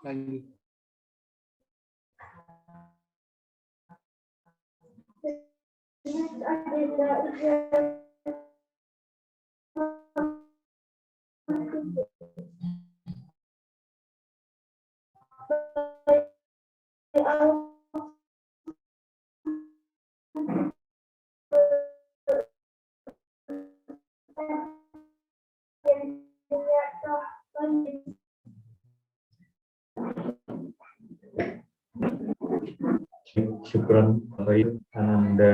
Lanjut. Syukron baik Anda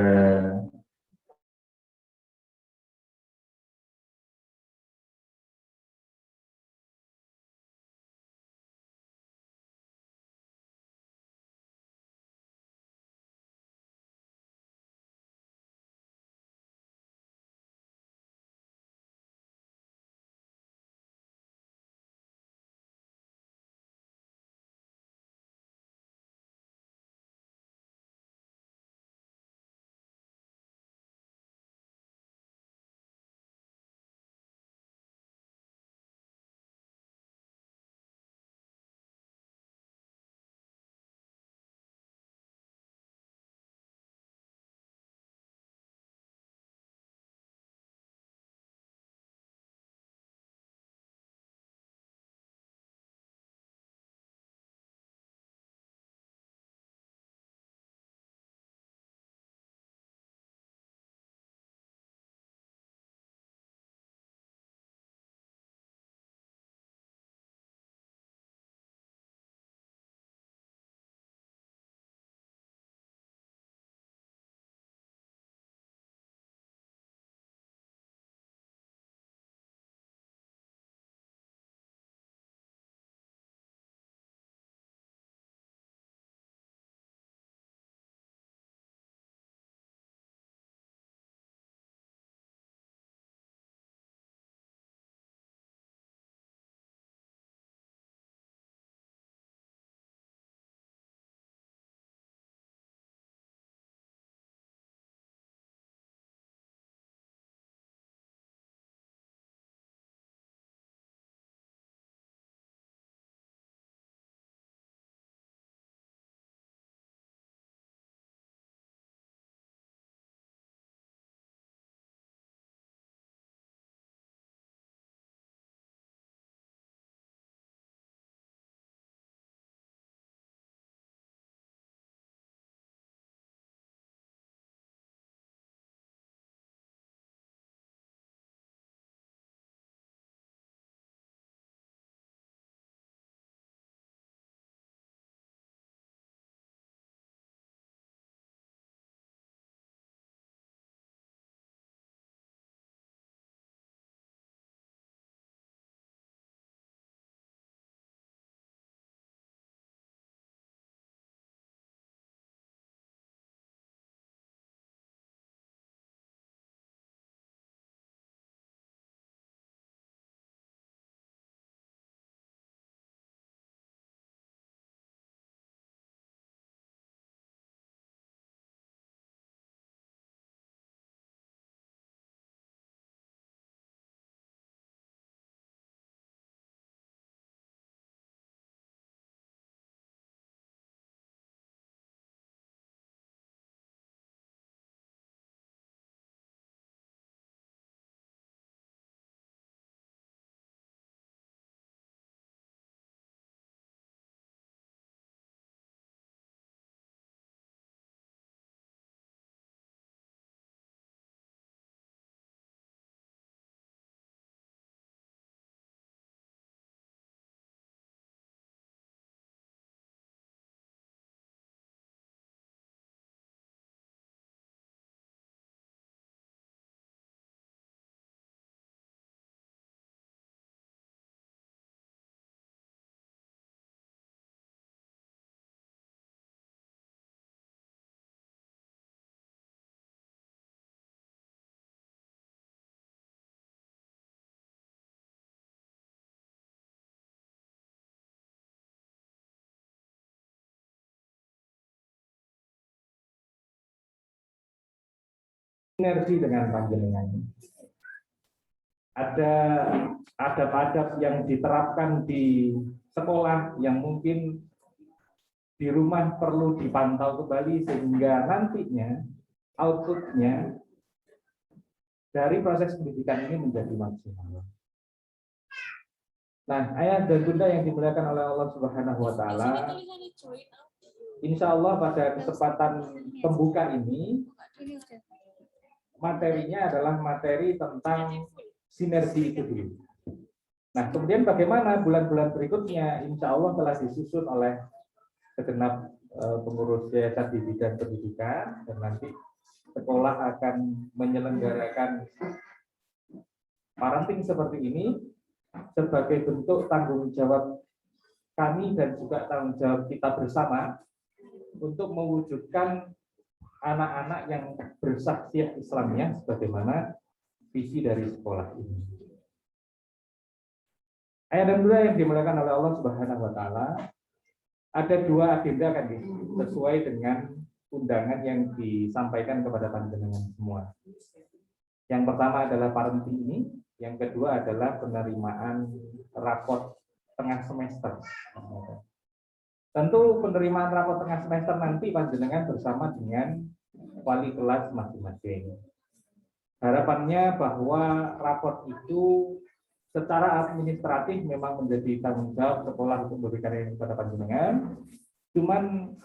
sinergi dengan panjenengan. Ada adab-adab yang diterapkan di sekolah yang mungkin di rumah perlu dipantau kembali sehingga nantinya outputnya dari proses pendidikan ini menjadi maksimal. Nah, ayah dan bunda yang dimuliakan oleh Allah Subhanahu wa taala, insya Allah pada kesempatan pembuka ini materinya adalah materi tentang sinergi itu dulu. Nah, kemudian bagaimana bulan-bulan berikutnya insya Allah telah disusun oleh segenap pengurus yayasan di bidang pendidikan, dan nanti sekolah akan menyelenggarakan parenting seperti ini sebagai bentuk tanggung jawab kami dan juga tanggung jawab kita bersama untuk mewujudkan anak-anak yang bersaksiat Islamnya sebagaimana visi dari sekolah ini. Ayah dan bunda yang dimuliakan oleh Allah Subhanahu wa taala, ada dua agenda kan sesuai dengan undangan yang disampaikan kepada panjenengan semua. Yang pertama adalah parenting ini, yang kedua adalah penerimaan raport tengah semester. Tentu penerimaan raport tengah semester nanti panjenengan bersama dengan wali kelas masing-masing. Harapannya bahwa raport itu secara administratif memang menjadi tanggung jawab sekolah untuk memberikan kepada panjenengan, cuman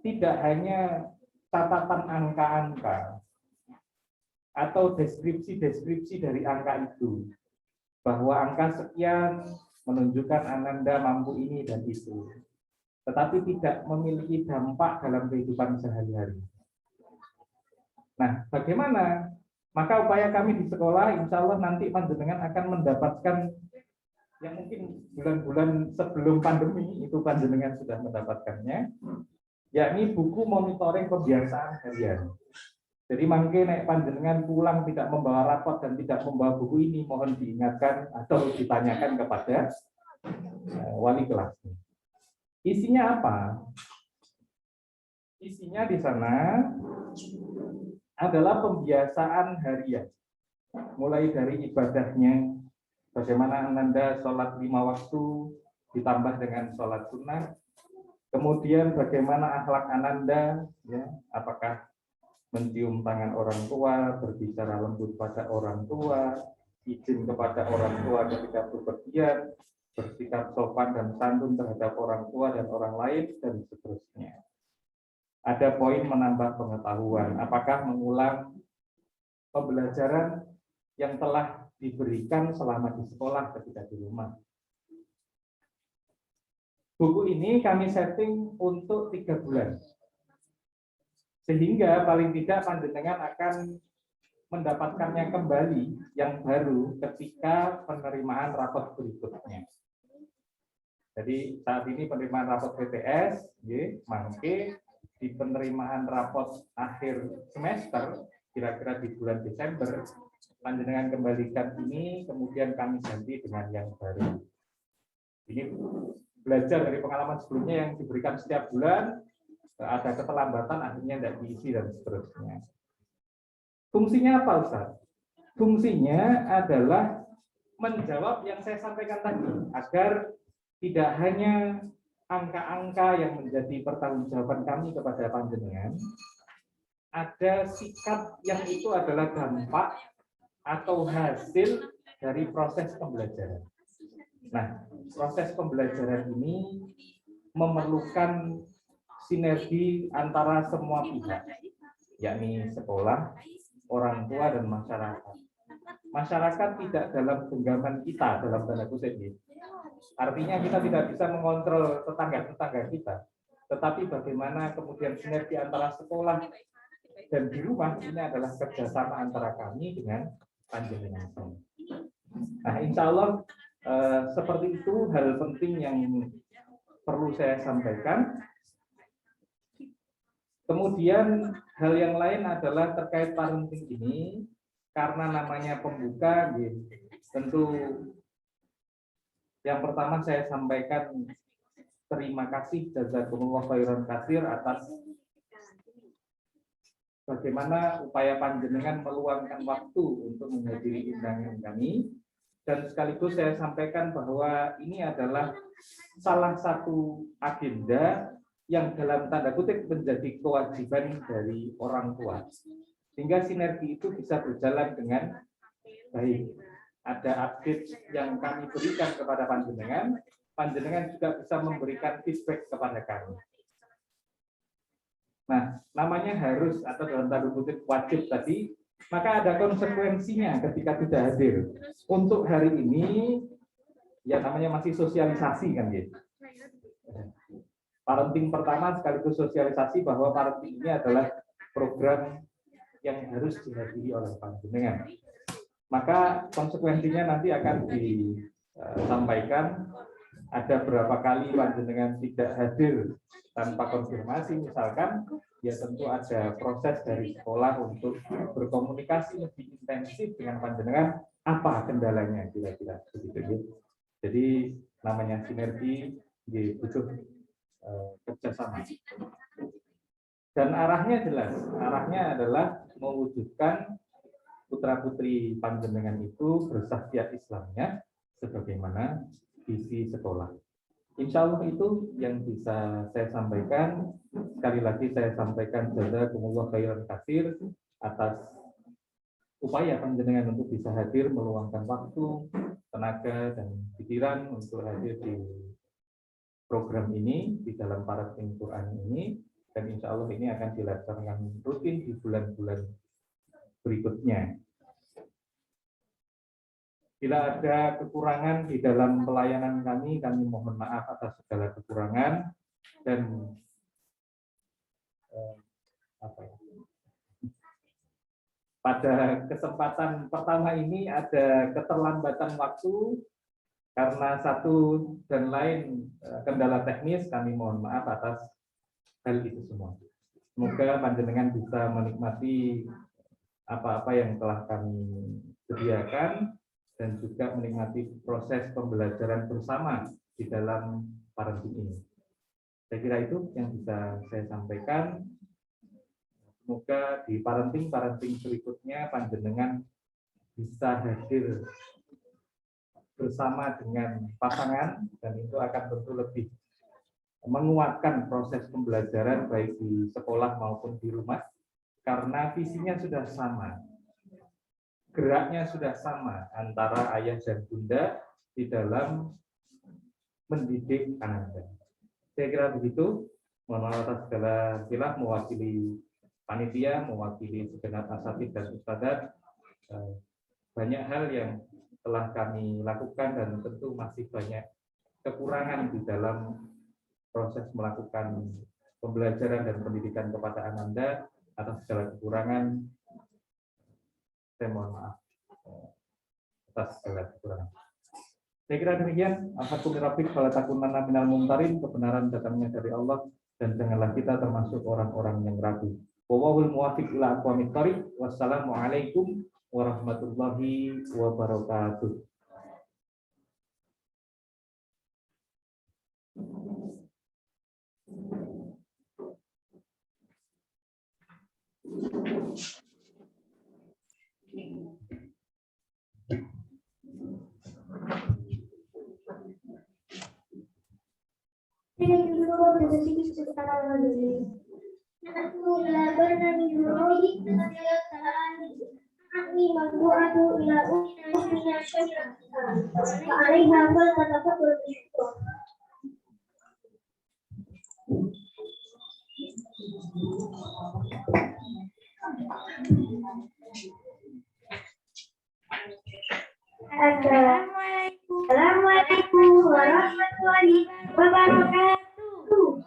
tidak hanya catatan angka-angka atau deskripsi-deskripsi dari angka itu, bahwa angka sekian menunjukkan Ananda mampu ini dan itu, tetapi tidak memiliki dampak dalam kehidupan sehari-hari. Nah, bagaimana? Maka upaya kami di sekolah, insya Allah nanti panjenengan akan mendapatkan yang mungkin bulan-bulan sebelum pandemi itu panjenengan sudah mendapatkannya, yakni buku monitoring kebiasaan harian. Jadi mungkin nek panjenengan pulang tidak membawa rapot dan tidak membawa buku ini, mohon diingatkan atau ditanyakan kepada wali kelas. Isinya apa? Isinya di sana adalah pembiasaan harian, mulai dari ibadahnya, bagaimana Ananda sholat 5 waktu ditambah dengan sholat sunnah, kemudian bagaimana akhlak Ananda, ya, apakah mencium tangan orang tua, berbicara lembut pada orang tua, izin kepada orang tua ketika bepergian, bersikap sopan dan santun terhadap orang tua dan orang lain, dan seterusnya. Ada poin menambah pengetahuan, apakah mengulang pembelajaran yang telah diberikan selama di sekolah ketika di rumah. Buku ini kami setting untuk 3 bulan. Sehingga paling tidak panjenengan akan mendapatkannya kembali yang baru ketika penerimaan rapot berikutnya. Jadi saat ini penerimaan rapot PTS, mangke di penerimaan rapot akhir semester, kira-kira di bulan Desember, panjenengan kembalikan ini, kemudian kami ganti dengan yang baru. Ini belajar dari pengalaman sebelumnya yang diberikan setiap bulan, ada keterlambatan, akhirnya tidak diisi dan seterusnya. Fungsinya apa, Ustaz? Fungsinya adalah menjawab yang saya sampaikan tadi, agar tidak hanya angka-angka yang menjadi pertanggungjawaban kami kepada panjenengan, ada sikap yang itu adalah dampak atau hasil dari proses pembelajaran. Nah, proses pembelajaran ini memerlukan sinergi antara semua pihak, yakni sekolah, orang tua, dan masyarakat. Masyarakat tidak dalam genggaman kita, dalam tanda kutip. Artinya kita tidak bisa mengontrol tetangga-tetangga kita, tetapi bagaimana kemudian sinergi antara sekolah dan di rumah ini adalah kerjasama antara kami dengan panjenengan. Nah, insya Allah seperti itu hal penting yang perlu saya sampaikan. Kemudian hal yang lain adalah terkait parenting ini, karena namanya pembuka, tentu yang pertama saya sampaikan terima kasih jazakumullah khairan katsir atas bagaimana upaya panjenengan meluangkan waktu untuk menghadiri undangan kami, dan sekaligus saya sampaikan bahwa ini adalah salah satu agenda yang dalam tanda kutip menjadi kewajiban dari orang tua, sehingga sinergi itu bisa berjalan dengan baik. Ada update yang kami berikan kepada panjenengan, panjenengan juga bisa memberikan feedback kepada kami. Nah, namanya harus atau dalam tanda kutip wajib tadi, maka ada konsekuensinya ketika tidak hadir. Untuk hari ini, ya namanya masih sosialisasi kan ya. Parenting pertama sekaligus sosialisasi bahwa parenting ini adalah program yang harus dihadiri oleh panjenengan. Maka konsekuensinya nanti akan disampaikan. Ada berapa kali panjenengan tidak hadir tanpa konfirmasi misalkan, ya tentu ada proses dari sekolah untuk berkomunikasi lebih intensif dengan panjenengan, apa kendalanya kira-kira begitu. Jadi namanya sinergi butuh kerjasama. Dan arahnya jelas, arahnya adalah mewujudkan putra-putri panjenengan itu bersahadat Islamnya sebagaimana visi sekolah. Insya Allah itu yang bisa saya sampaikan. Sekali lagi saya sampaikan jazakumullah khairan katsir atas upaya panjenengan untuk bisa hadir, meluangkan waktu, tenaga, dan pikiran untuk hadir di program ini, di dalam parenting Quran ini, dan insya Allah ini akan dilaksanakan rutin di bulan-bulan berikutnya. Bila ada kekurangan di dalam pelayanan kami mohon maaf atas segala kekurangan, dan pada kesempatan pertama ini ada keterlambatan waktu karena satu dan lain kendala teknis, kami mohon maaf atas hal itu semua. Semoga panjenengan bisa menikmati apa-apa yang telah kami sediakan dan juga menikmati proses pembelajaran bersama di dalam parenting ini. Saya kira itu yang bisa saya sampaikan. Semoga di parenting berikutnya panjenengan bisa hadir bersama dengan pasangan, dan itu akan tentu lebih menguatkan proses pembelajaran baik di sekolah maupun di rumah, karena visinya sudah sama. Geraknya sudah sama antara ayah dan bunda di dalam mendidik Anda. Saya kira begitu. Mohon maaf atas segala khilaf, mewakili panitia, mewakili segenap asatidz dan ustadzat. Banyak hal yang telah kami lakukan dan tentu masih banyak kekurangan di dalam proses melakukan pembelajaran dan pendidikan kepada Anda. Atas segala kekurangan, saya mohon maaf atas segala kekurangan. Saya kira demikian. Alhamdulillah, fala takunanna minal mumtarin, kebenaran datangnya dari Allah dan janganlah kita termasuk orang-orang yang ragu. Wallahul muwaffiq ila aqwamit thoriq. Wassalamualaikum warahmatullahi wabarakatuh. Assalamualaikum warahmatullahi wabarakatuh.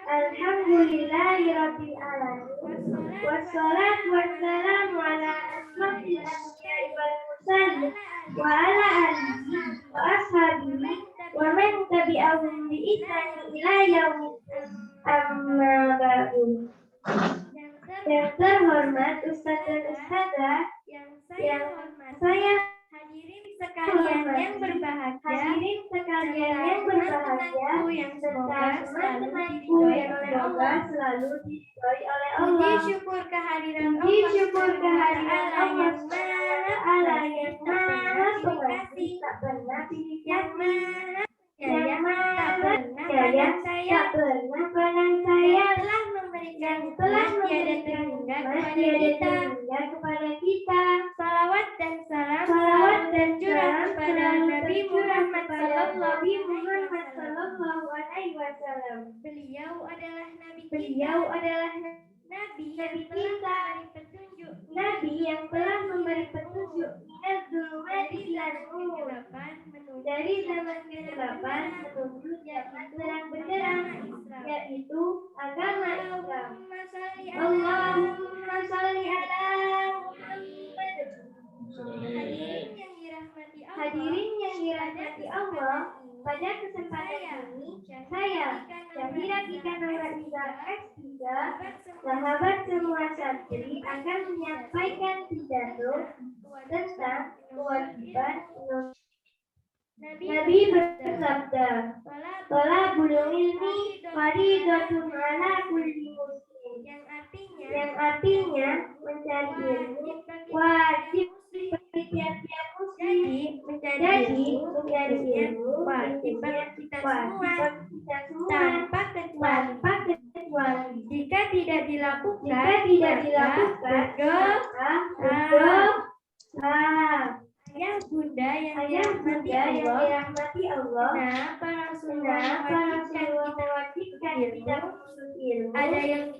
Alhamdulillahirabbil alamin. Wassalatu wassalamu ala asrofil anbiya'i wal mursalin wa ala alihi wa ashabihi wa man tabi'ahum bi ihsanin ila yaumil amma ba'du. Yang terhormat Ustaz dan Ustazah, yang saya hadirin sekalian yang berbahagia, kalian yang berbahagia, serta teman-temanku yang semoga selalu diridhoi oleh Allah. Puji syukur kehadiran Puji Allah syukur kehadiran Allah Allah yang maha pengasih, tak pernah pilih yang maha yang penyayang, tak pernah jaya, pandang saya, tak pernah pandang saya, yang telah memberikan telah tiada memberikan terhingga nikmat kepada tiada kita. terhingga kepada kita. Salawat dan salam Salawat selalu dan tercurah salam kepada selalu Nabi tercurah Muhammad kepada Nabi Muhammad SAW. Sallallahu Alaihi Wasallam. Beliau adalah Nabi Beliau kita, adalah Nabi Nabi yang telah kita, memberi petunjuk Nabi yang telah memberi petunjuk minaz zulumati ilal nur, kegelapan menuju dari zaman kegelapan menuju zaman terang benderang, yaitu agama Islam. Allahumma sholli ala Muhammad. Hadirin yang dirahmati Allah, pada kesempatan ini saya Syahira Ika Nuraiza S3, sahabat semua santri, akan menyampaikan pidato tentang kewajiban Nabi bersabda, "Thalabul ilmi fardhatun 'ala kulli muslim." Yang artinya mencari ilmu wajib bagi tiap-tiap muslim. Jadi mencari ilmu wajib bagi kita semua tanpa kecuali. Jika tidak dilakukan, berdoa. ayah bunda yang Ayah bunda yang dirahmati Allah, dirahmati Allah, kenapa Rasulullah mewajibkan kita menuntut ilmu? ada yang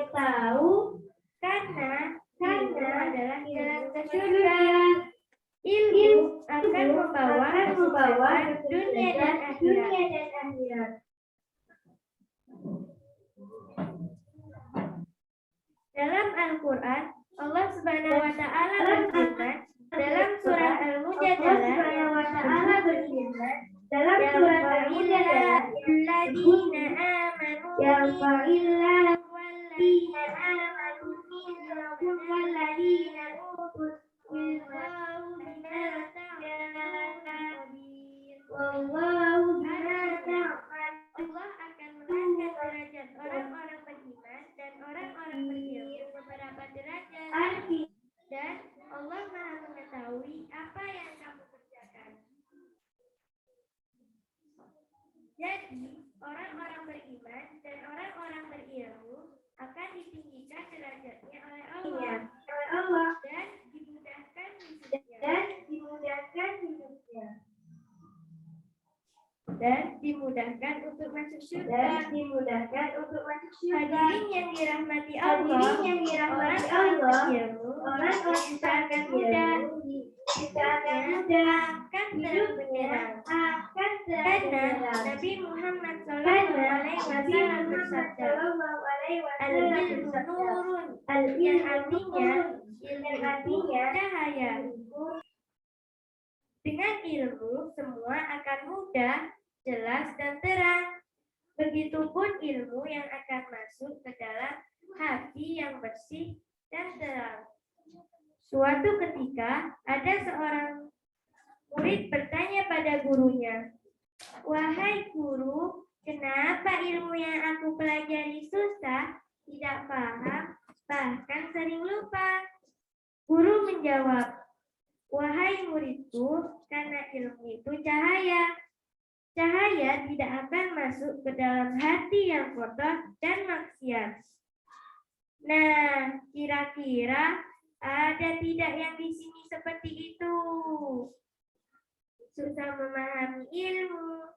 tahu karena adalah jalan ke surga. Ilmu akan membawa kesuksesan dunia dan akhirat. Dalam Al-Quran, Allah Subhanahu wa Ta'ala berfirman dalam surah Al-Mujadalah, dalam surat Al-Mujadalah, "Alladzina amanu yarfa'illahu walladzina amanu minkum walladzina utul ilma wallahu bima ta'malun." Allah akan mengangkat derajat orang-orang beriman dan orang-orang berilmu beberapa derajat. Arti Dan Allah Maha mengetahui apa yang kamu kerjakan. Jadi, orang-orang beriman dan orang-orang berilmu akan ditinggikan derajatnya oleh Allah oleh Allah dan dimudahkan hidupnya. Dan dimudahkan untuk masuk surga. Hadirin yang dirahmati Allah, orang-orang berilmu, orang-orang kita akan mudah akan terang benderang. Karena Nabi Muhammad SAW bersabda, "Al-ilmu nurun", yang artinya ilmu cahaya. Dengan ilmu semua akan mudah, jelas dan terang. Begitupun ilmu yang akan masuk ke dalam hati yang bersih dan terang. Suatu ketika ada seorang murid bertanya pada gurunya, "Wahai guru, kenapa ilmu yang aku pelajari susah, tidak paham, bahkan sering lupa?" Guru menjawab, "Wahai muridku, karena ilmu itu cahaya. Cahaya tidak akan masuk ke dalam hati yang kotor dan maksiat." Nah, kira-kira ada tidak yang di sini seperti itu? Susah memahami ilmu,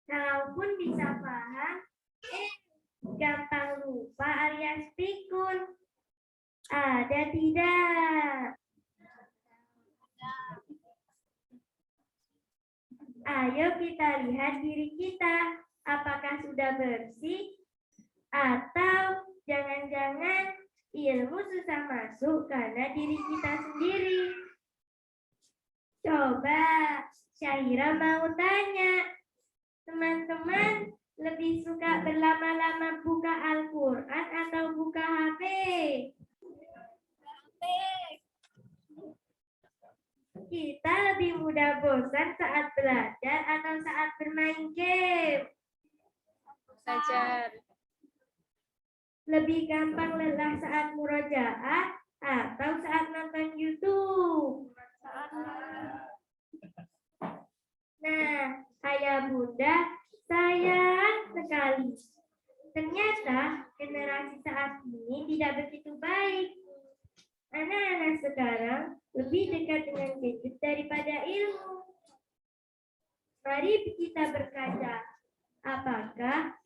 kalaupun bisa paham, gampang lupa alias pikun. Ada tidak? Ayo kita lihat diri kita, apakah sudah bersih atau jangan-jangan ilmu susah masuk karena diri kita sendiri. Coba Syahira mau tanya, teman-teman lebih suka berlama-lama buka Al-Quran atau buka HP? Kita lebih mudah bosan saat belajar atau saat bermain game? Belajar. Lebih gampang lelah saat murojaah atau saat nonton YouTube? Nah, ayah bunda sayang sekali. Ternyata generasi saat ini tidak begitu baik. Anak-anak sekarang lebih dekat dengan gadget daripada ilmu. Mari kita berkaca. Apakah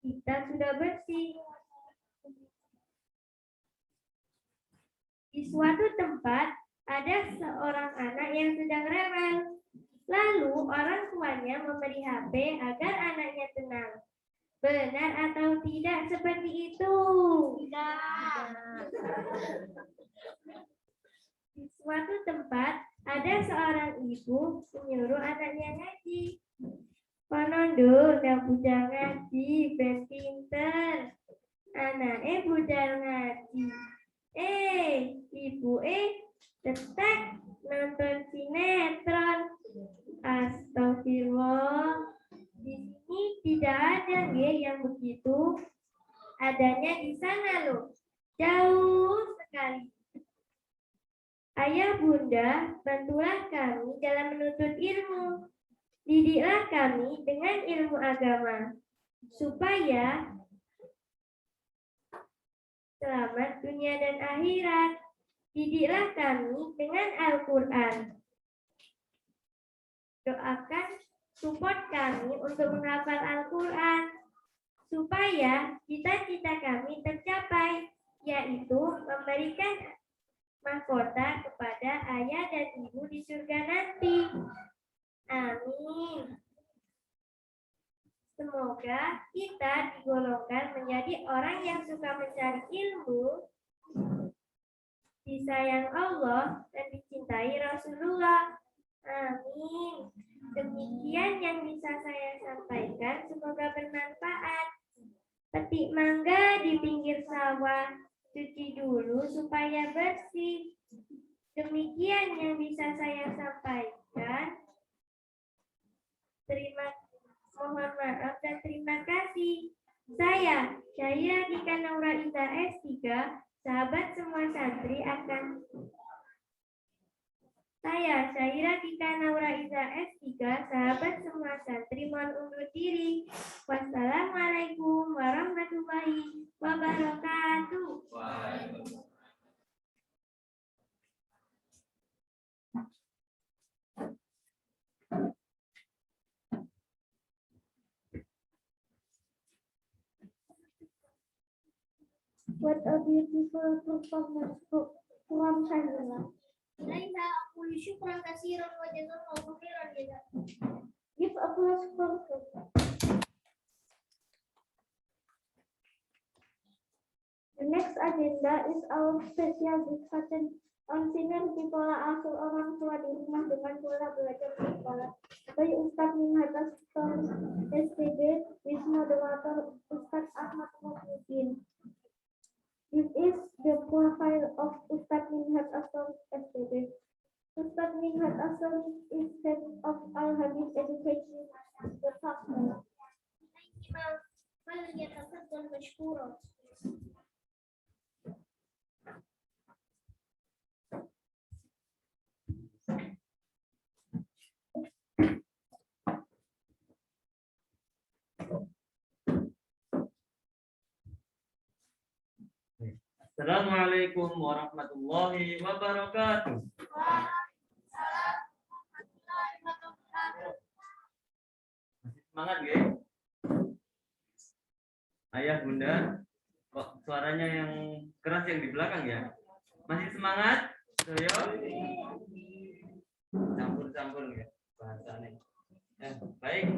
kita sudah bersih? Di suatu tempat ada seorang anak yang sedang rewel. Lalu orang tuanya memberi HP agar anaknya tenang. Benar atau tidak seperti itu? Tidak. Di suatu tempat ada seorang ibu menyuruh anaknya ngaji. Ponondo dan budal ngaji, ben pinter. Anaknya budal ngaji. Ibu tetap nonton sinetron. Astagfirullah. Di sini tidak ada yang begitu. Adanya di sana loh. Jauh sekali. Ayah bunda, bantulah kami dalam menuntut ilmu. Didiklah kami dengan ilmu agama. Supaya selamat dunia dan akhirat. Didiklah kami dengan Al-Quran. Doakan support kami untuk menghafal Al-Quran. Supaya cita-cita kami tercapai, yaitu memberikan mahkota kepada ayah dan ibu di surga nanti. Amin. Semoga kita digolongkan menjadi orang yang suka mencari ilmu, disayang Allah, dan dicintai Rasulullah. Amin. Demikian yang bisa saya sampaikan, semoga bermanfaat. Petik mangga di pinggir sawah, cuci dulu supaya bersih. Demikian yang bisa saya sampaikan. Mohon maaf dan terima kasih. Saya, Syaira Dika Naura Iza S3, sahabat semua santri akan mohon undur diri. Wassalamualaikum warahmatullahi wabarakatuh. What a beautiful performance from Sandra. Laila aqulu syukran katsiran wa jazakallahu khairan jaza. Give applause for her. The next agenda is our special discussion on sinergi pola asuh orang tua di rumah dengan pola belajar di sekolah by Ustadz Minhaj Astor SPD with moderator Ustadz Ahmad Muhyiddin. This is the profile of Ustadz Minhaj Astor SPD. Ustadz Minhaj Astor is head of Al-Hadith Education Department. فليتفضل مشكورا. Assalamualaikum warahmatullahi wabarakatuh. Masih semangat ya? Ayah bunda, kok suaranya yang keras yang di belakang ya? Masih semangat? Yo. Campur-campur ya bahasanya. Baik,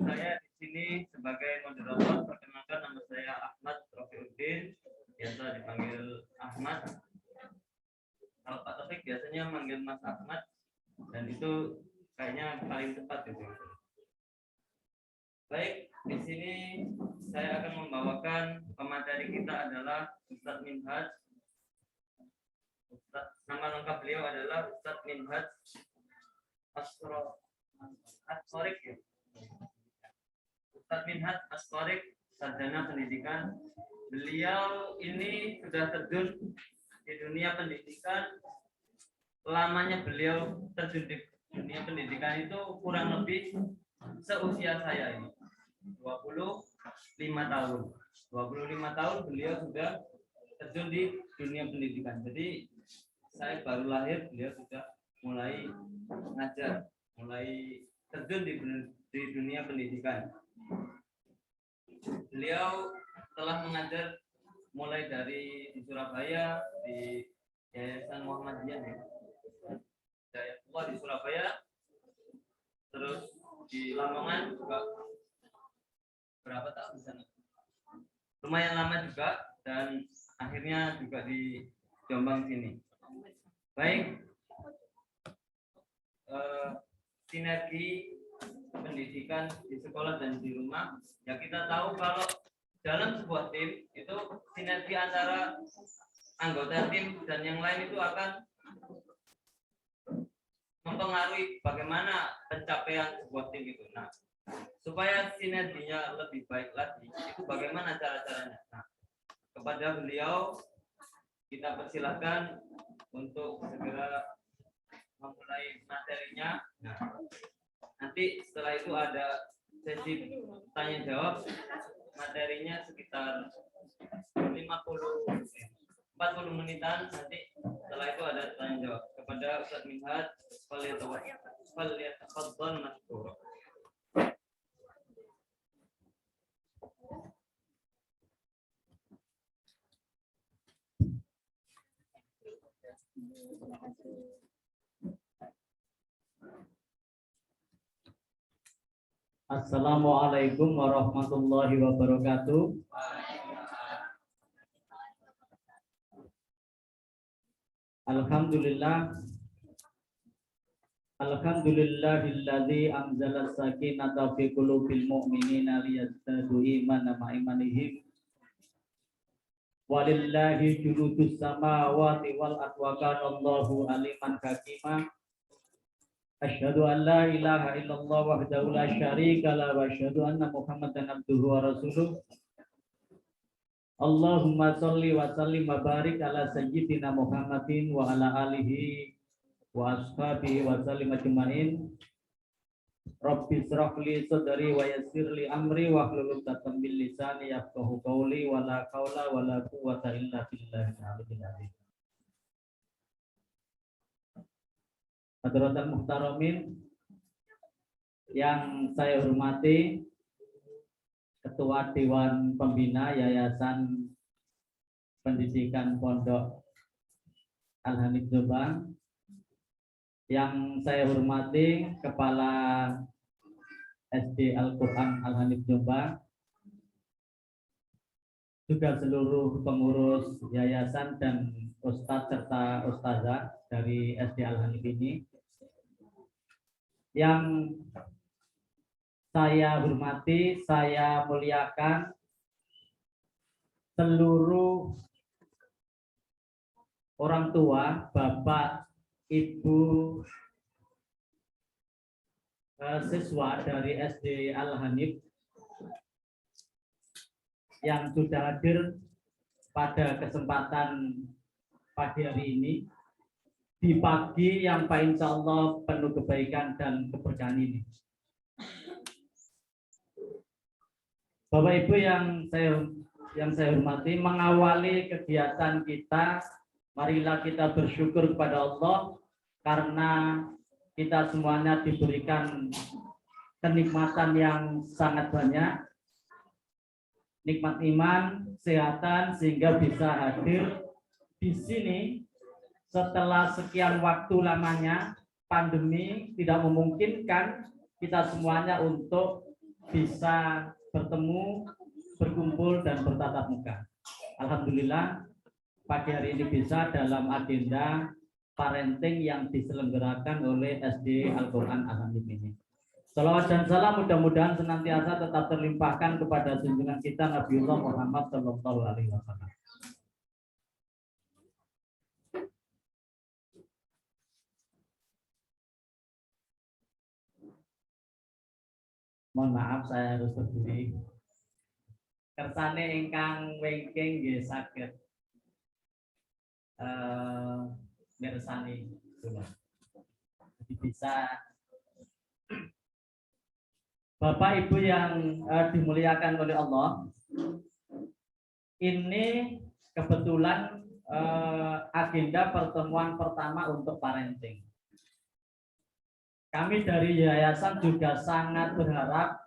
saya di sini sebagai moderator. Perkenalkan, nama saya Ahmad Rofiuddin, biasa dipanggil Ahmad. Kalau Pak Taufik biasanya manggil Mas Ahmad, dan itu kayaknya paling tepat gitu. Baik, di sini saya akan membawakan pemateri kita adalah Ustadz Minhaj Nama lengkap beliau adalah Ustadz Minhaj As-Sorik. Ustadz Minhaj As-Sorik, sarjana pendidikan. Beliau ini sudah terjun di dunia pendidikan. Lamanya beliau terjun di dunia pendidikan itu kurang lebih seusia saya ini, 25 tahun. 25 tahun beliau sudah terjun di dunia pendidikan. Jadi saya baru lahir, beliau sudah mulai ngajar, mulai terjun di dunia pendidikan. Beliau telah mengajar mulai dari di Surabaya, di Yayasan Muhammadiyah di Surabaya, terus di Lamongan juga berapa tahun di sana, lumayan lama juga, dan akhirnya juga di Jombang sini. Baik, sinergi pendidikan di sekolah dan di rumah, ya kita tahu kalau dalam sebuah tim itu sinergi antara anggota tim dan yang lain itu akan mempengaruhi bagaimana pencapaian sebuah tim itu. Nah, supaya sinerginya lebih baik lagi, itu bagaimana cara-caranya? Nah, kepada beliau kita persilahkan untuk segera memulai materinya. Nah, nanti setelah itu ada sesi tanya jawab, materinya sekitar 40 menitan. Nanti setelah itu ada tanya jawab kepada Ustadz Minhaj. Falyatafaddal mashkura. Assalamualaikum warahmatullahi wabarakatuh. Alhamdulillahilladzi anzala sakinata fi qulubil mu'minina liyazdadu imanan ma'a imanihim. Walillahi junudus samawati wal ardi wa kana Allahu aliman hakima. Asyhadu an la ilaha illallah wahdahu la syarika la wa asyhadu anna Muhammadan abduhu wa rasuluh. Allahumma sholli wa sallim wa barik ala sayyidina Muhammadin wa ala alihi wa ashabihi wa sallim ajma'in. Rabbi shrah li sadri wa yassir li amri wa hlul 'uqdatam min lisani yafqahu qawli wa la haula wa la quwwata illa billahil aliyyil azim. Hadirin muhtaramin yang saya hormati, Ketua Dewan Pembina Yayasan Pendidikan Pondok Al-Hanif Jombang, yang saya hormati Kepala SD Al-Quran Al-Hanif Jombang, juga seluruh pengurus yayasan dan ustadz serta ustazah dari SD Al-Hanif ini, yang saya hormati, saya muliakan seluruh orang tua, bapak, ibu, siswa dari SD Al-Hanif yang sudah hadir pada kesempatan pagi hari ini, di pagi yang insya Allah penuh kebaikan dan keberkahan ini. Bapak Ibu yang saya hormati, mengawali kegiatan kita, marilah kita bersyukur kepada Allah karena kita semuanya diberikan kenikmatan yang sangat banyak, nikmat iman, kesehatan, sehingga bisa hadir di sini setelah sekian waktu lamanya pandemi tidak memungkinkan kita semuanya untuk bisa bertemu, berkumpul, dan bertatap muka. Alhamdulillah pagi hari ini bisa dalam agenda parenting yang diselenggarakan oleh SD Al-Quran Al-Hanif ini. Salawat dan salam mudah-mudahan senantiasa tetap terlimpahkan kepada junjungan kita Nabiullah Muhammad Sallallahu Alaihi Wasallam. Mohon maaf saya harus berdiri. Kersane ingkang wingking nggih saged mirsani kula. Jadi bisa Bapak Ibu yang dimuliakan oleh Allah, ini kebetulan agenda pertemuan pertama untuk parenting. Kami dari yayasan juga sangat berharap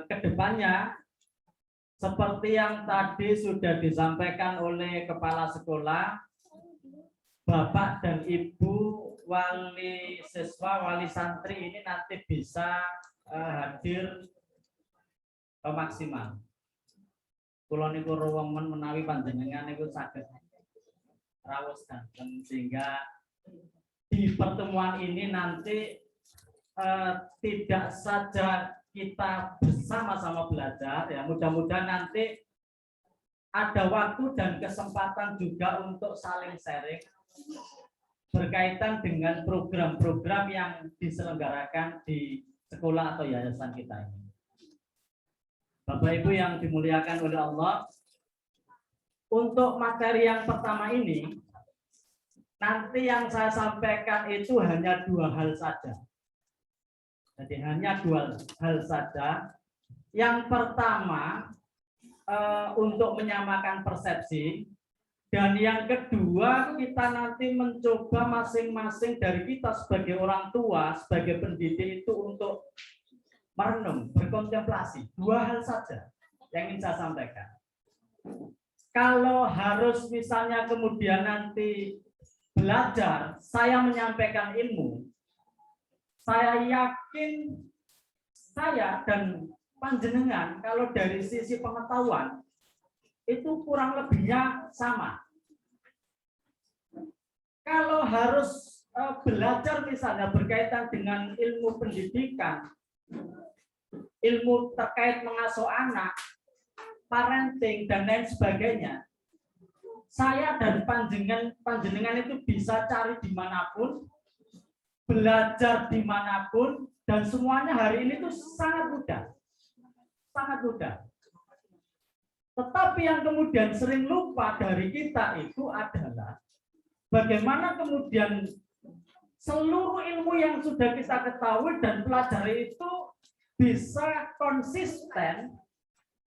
kedepannya seperti yang tadi sudah disampaikan oleh kepala sekolah, Bapak dan Ibu wali siswa, wali santri ini nanti bisa hadir maksimal. Kula niku ruwemen menawi panjenengan niku saged rawuhkan sehingga di pertemuan ini nanti tidak saja kita bersama-sama belajar, ya mudah-mudahan nanti ada waktu dan kesempatan juga untuk saling sharing berkaitan dengan program-program yang diselenggarakan di sekolah atau yayasan kita ini. Bapak Ibu yang dimuliakan oleh Allah, untuk materi yang pertama ini nanti yang saya sampaikan itu hanya 2 hal saja. Jadi hanya 2 hal saja. Yang pertama untuk menyamakan persepsi, dan yang kedua kita nanti mencoba masing-masing dari kita sebagai orang tua, sebagai pendidik itu untuk merenung, berkontemplasi. 2 hal saja yang ingin saya sampaikan. Kalau harus misalnya kemudian nanti belajar, saya menyampaikan ilmu, saya yakin saya dan panjenengan kalau dari sisi pengetahuan itu kurang lebihnya sama. Kalau harus belajar misalnya berkaitan dengan ilmu pendidikan, ilmu terkait mengasuh anak, parenting dan lain sebagainya, saya dan panjenengan itu bisa cari dimanapun, belajar dimanapun, dan semuanya hari ini itu sangat mudah. Sangat mudah. Tetapi yang kemudian sering lupa dari kita itu adalah bagaimana kemudian seluruh ilmu yang sudah kita ketahui dan pelajari itu bisa konsisten,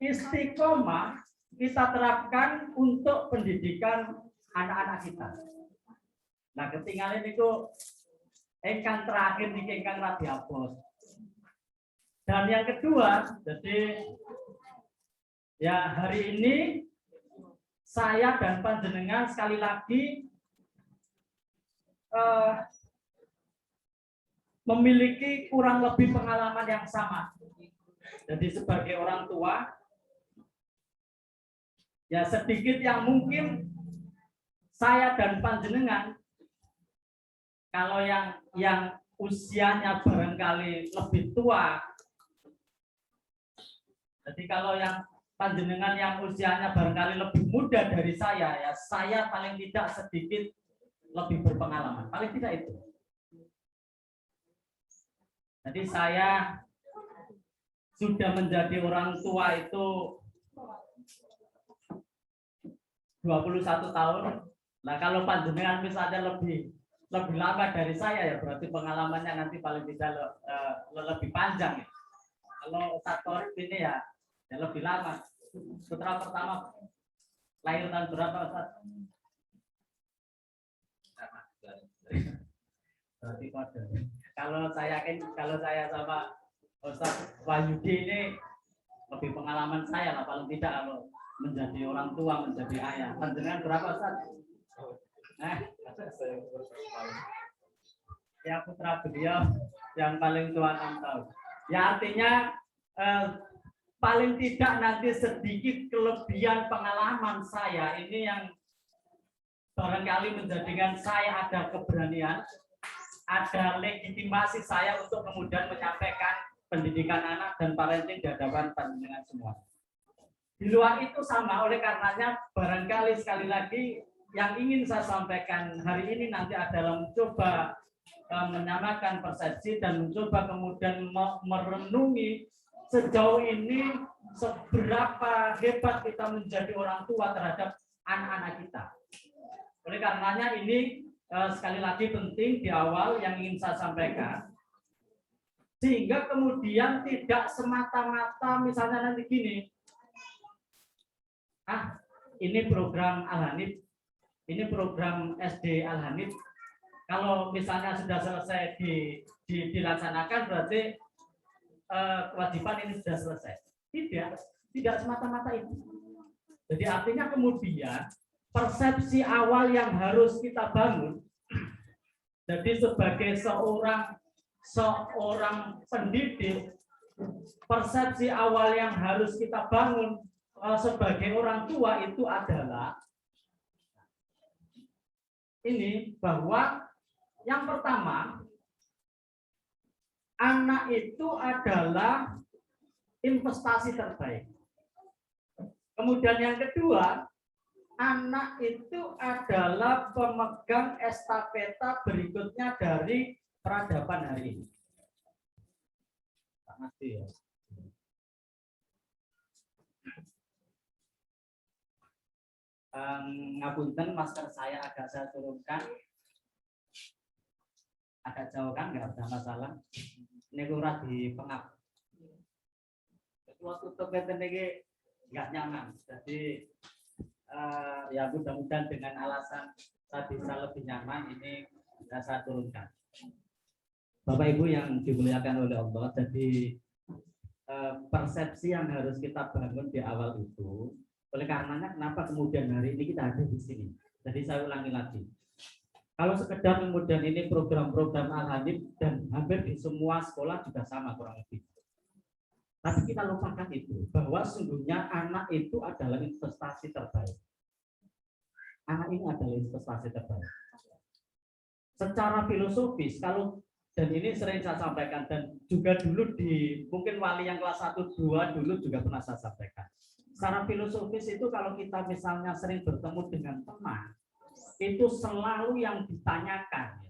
istiqomah kita terapkan untuk pendidikan anak-anak kita. Nah, ketinggalan itu engkang terakhir nih engkang radiapos. Dan yang kedua, jadi ya hari ini saya dan panjenengan sekali lagi memiliki kurang lebih pengalaman yang sama. Jadi sebagai orang tua, ya sedikit yang mungkin saya dan panjenengan, kalau yang usianya barangkali lebih tua, jadi kalau yang panjenengan yang usianya barangkali lebih muda dari saya, ya saya paling tidak sedikit lebih berpengalaman, paling tidak itu. Jadi saya sudah menjadi orang tua itu 21 tahun. Nah, kalau panjenengan misalnya lebih lama dari saya, ya berarti pengalamannya nanti paling tidak lebih panjang. Ya. Kalau satu ini ya lebih lama. Putra pertama lahir tahun berapa, Ustaz? Berarti pada. Kalau saya sama Ustaz Wahyudi ini lebih pengalaman saya lah, paling tidak kalau menjadi orang tua, menjadi ayah. Panjenengan berapa, Ustaz? Ya putra beliau yang paling tua 6 tahun. Ya artinya paling tidak nanti sedikit kelebihan pengalaman saya ini yang barangkali menjadikan saya ada keberanian, ada legitimasi saya untuk kemudian menyampaikan pendidikan anak dan parenting di hadapan panjenengan semua. Di luar itu sama, oleh karenanya barangkali sekali lagi yang ingin saya sampaikan hari ini nanti adalah mencoba menyamakan persepsi dan mencoba kemudian merenungi sejauh ini seberapa hebat kita menjadi orang tua terhadap anak-anak kita. Oleh karenanya ini sekali lagi penting di awal yang ingin saya sampaikan, sehingga kemudian tidak semata-mata misalnya nanti gini, ini program Al-Hanif, ini program SD Al-Hanif, kalau misalnya sudah selesai dilaksanakan berarti kewajiban ini sudah selesai. Tidak semata-mata itu. Jadi artinya kemudian persepsi awal yang harus kita bangun, jadi sebagai seorang pendidik, persepsi awal yang harus kita bangun sebagai orang tua itu adalah ini, bahwa yang pertama, anak itu adalah investasi terbaik. Kemudian yang kedua, anak itu adalah pemegang estafeta berikutnya dari peradaban hari ini. Ya. Ngapunten, masker saya agak saya turunkan, agak jauh kan, nggak ada masalah. Ini kurang di pengap. Kalau tutup ini nggak nyaman, jadi ya mudah-mudahan dengan alasan saya bisa lebih nyaman, ini sudah saya turunkan. Bapak Ibu yang dimuliakan oleh Allah, jadi persepsi yang harus kita bangun di awal itu, oleh karenanya kenapa kemudian hari ini kita ada di sini. Jadi saya ulangi lagi, kalau sekedar kemudian ini program-program Al-Hanif dan hampir di semua sekolah juga sama kurang lebih. Tapi kita lupakan itu, bahwa sungguhnya anak itu adalah investasi terbaik. Anak ini adalah investasi terbaik. Secara filosofis, kalau dan ini sering saya sampaikan dan juga dulu di mungkin wali yang kelas 1, 2 dulu juga pernah saya sampaikan. Secara filosofis itu kalau kita misalnya sering bertemu dengan teman, itu selalu yang ditanyakan,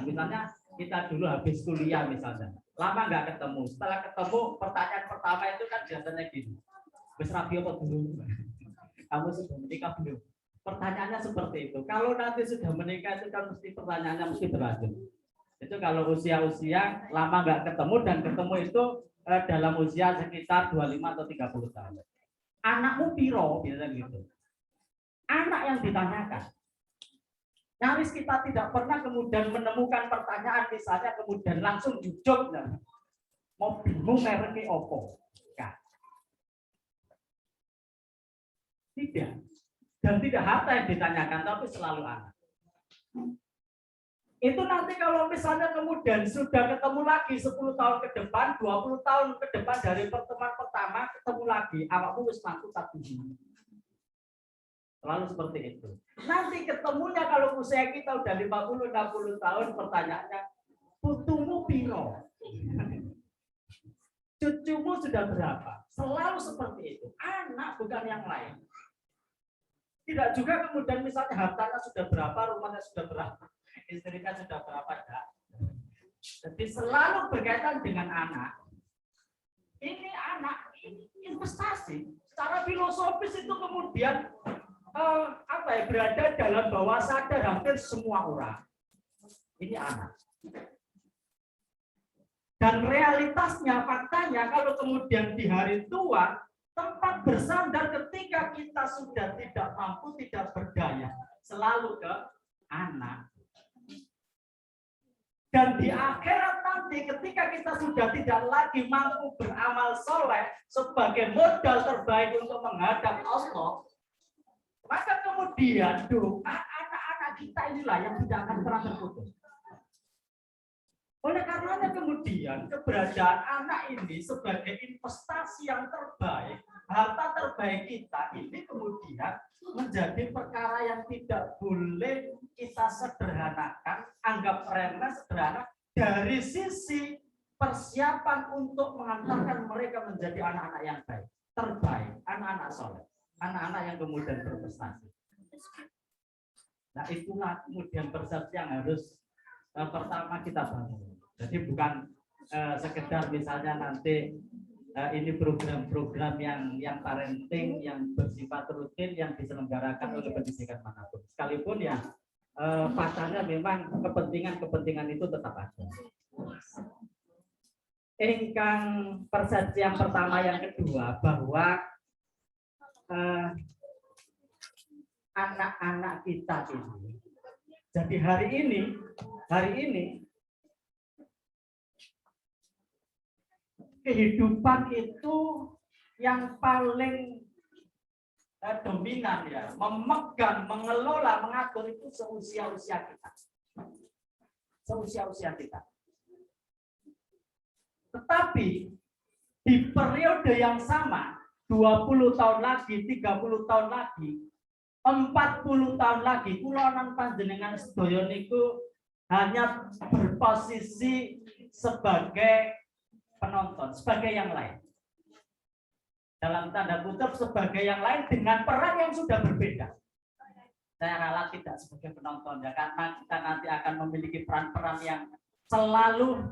Misalnya kita dulu habis kuliah misalnya, lama nggak ketemu. Setelah ketemu, pertanyaan pertama itu kan biasanya gini, wis rapi apa dulu? Kamu sudah menikah belum? Pertanyaannya seperti itu. Kalau nanti sudah menikah itu kan mesti pertanyaannya mesti berlanjut. Itu kalau usia-usia lama nggak ketemu dan ketemu itu dalam usia sekitar 25 atau 30 tahun. Anakmu piro, biasanya gitu. Anak yang ditanyakan. Nyaris kita tidak pernah kemudian menemukan pertanyaan misalnya kemudian langsung jujur mobilmu mereknya opo. Tidak. Dan tidak harta yang ditanyakan, tapi selalu anak. Itu nanti kalau misalnya kemudian sudah ketemu lagi 10 tahun ke depan, 20 tahun ke depan dari pertemuan pertama ketemu lagi, awakmu wis mampu tak biji. Selalu seperti itu. Nanti ketemunya kalau usia kita udah 50-60 tahun, pertanyaannya, putumu piro? Cucumu sudah berapa? Selalu seperti itu. Anak bukan yang lain. Tidak juga kemudian misalnya hartanya sudah berapa, rumahnya sudah berapa, istrinya sudah berapa, enggak. Jadi selalu berkaitan dengan anak. Ini anak, ini investasi. Secara filosofis itu kemudian berada dalam bawah sadar hampir semua orang. Ini anak. Dan realitasnya, faktanya kalau kemudian di hari tua, tempat bersandar ketika kita sudah tidak mampu, tidak berdaya, selalu ke anak. Dan di akhirat nanti ketika kita sudah tidak lagi mampu beramal soleh sebagai modal terbaik untuk menghadap Allah, maka kemudian doa anak-anak kita inilah yang tidak akan pernah terputus. Oleh karenanya kemudian keberadaan anak ini sebagai investasi yang terbaik, harta terbaik kita ini kemudian menjadi perkara yang tidak boleh kita sederhanakan, anggap remeh, sederhana dari sisi persiapan untuk mengantarkan mereka menjadi anak-anak yang baik, terbaik, anak-anak soleh. Anak-anak yang kemudian berprestasi. Nah itulah kemudian persepsi yang harus pertama kita bangun. Jadi bukan sekedar misalnya nanti ini program-program yang parenting yang bersifat rutin yang diselenggarakan oleh pendidikan manapun. Sekalipun ya faktanya memang kepentingan itu tetap ada. Ingkang persepsi yang pertama yang kedua bahwa anak-anak kita ini, jadi hari ini kehidupan itu yang paling dominan ya, memegang, mengelola, mengatur itu seusia-usia kita. Seusia-usia kita. Tetapi di periode yang sama, 20 tahun lagi, 30 tahun lagi, 40 tahun lagi, kulonan panjenengan sedaya niku hanya berposisi sebagai penonton, sebagai yang lain. Dalam tanda kutip sebagai yang lain dengan peran yang sudah berbeda. Saya rela tidak sebagai penonton ya, karena kita nanti akan memiliki peran-peran yang selalu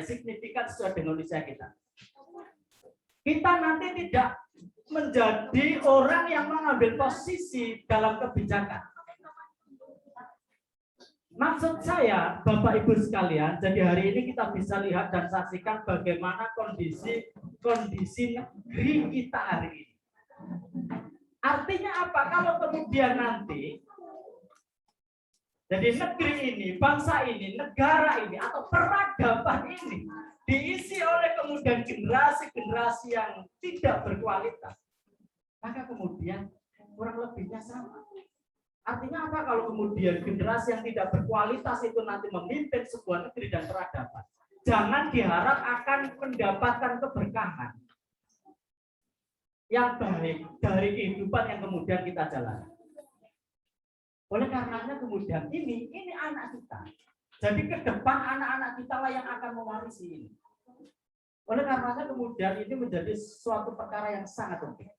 signifikan sesuai dengan usia kita. Kita nanti tidak menjadi orang yang mengambil posisi dalam kebijakan. Maksud saya, Bapak Ibu sekalian, jadi hari ini kita bisa lihat dan saksikan bagaimana kondisi negeri kita hari ini. Artinya apa? Kalau kemudian nanti, jadi negeri ini, bangsa ini, negara ini, atau peradaban ini diisi oleh kemudian generasi-generasi yang tidak berkualitas, maka kemudian kurang lebihnya sama. Artinya apa kalau kemudian generasi yang tidak berkualitas itu nanti memimpin sebuah negeri dan peradaban? Jangan diharap akan mendapatkan keberkahan yang baik dari kehidupan yang kemudian kita jalani. Oleh karenanya kemudian ini anak kita. Jadi ke depan anak-anak kita lah yang akan mewarisi ini. Oleh karenanya kemudian ini menjadi suatu perkara yang sangat penting.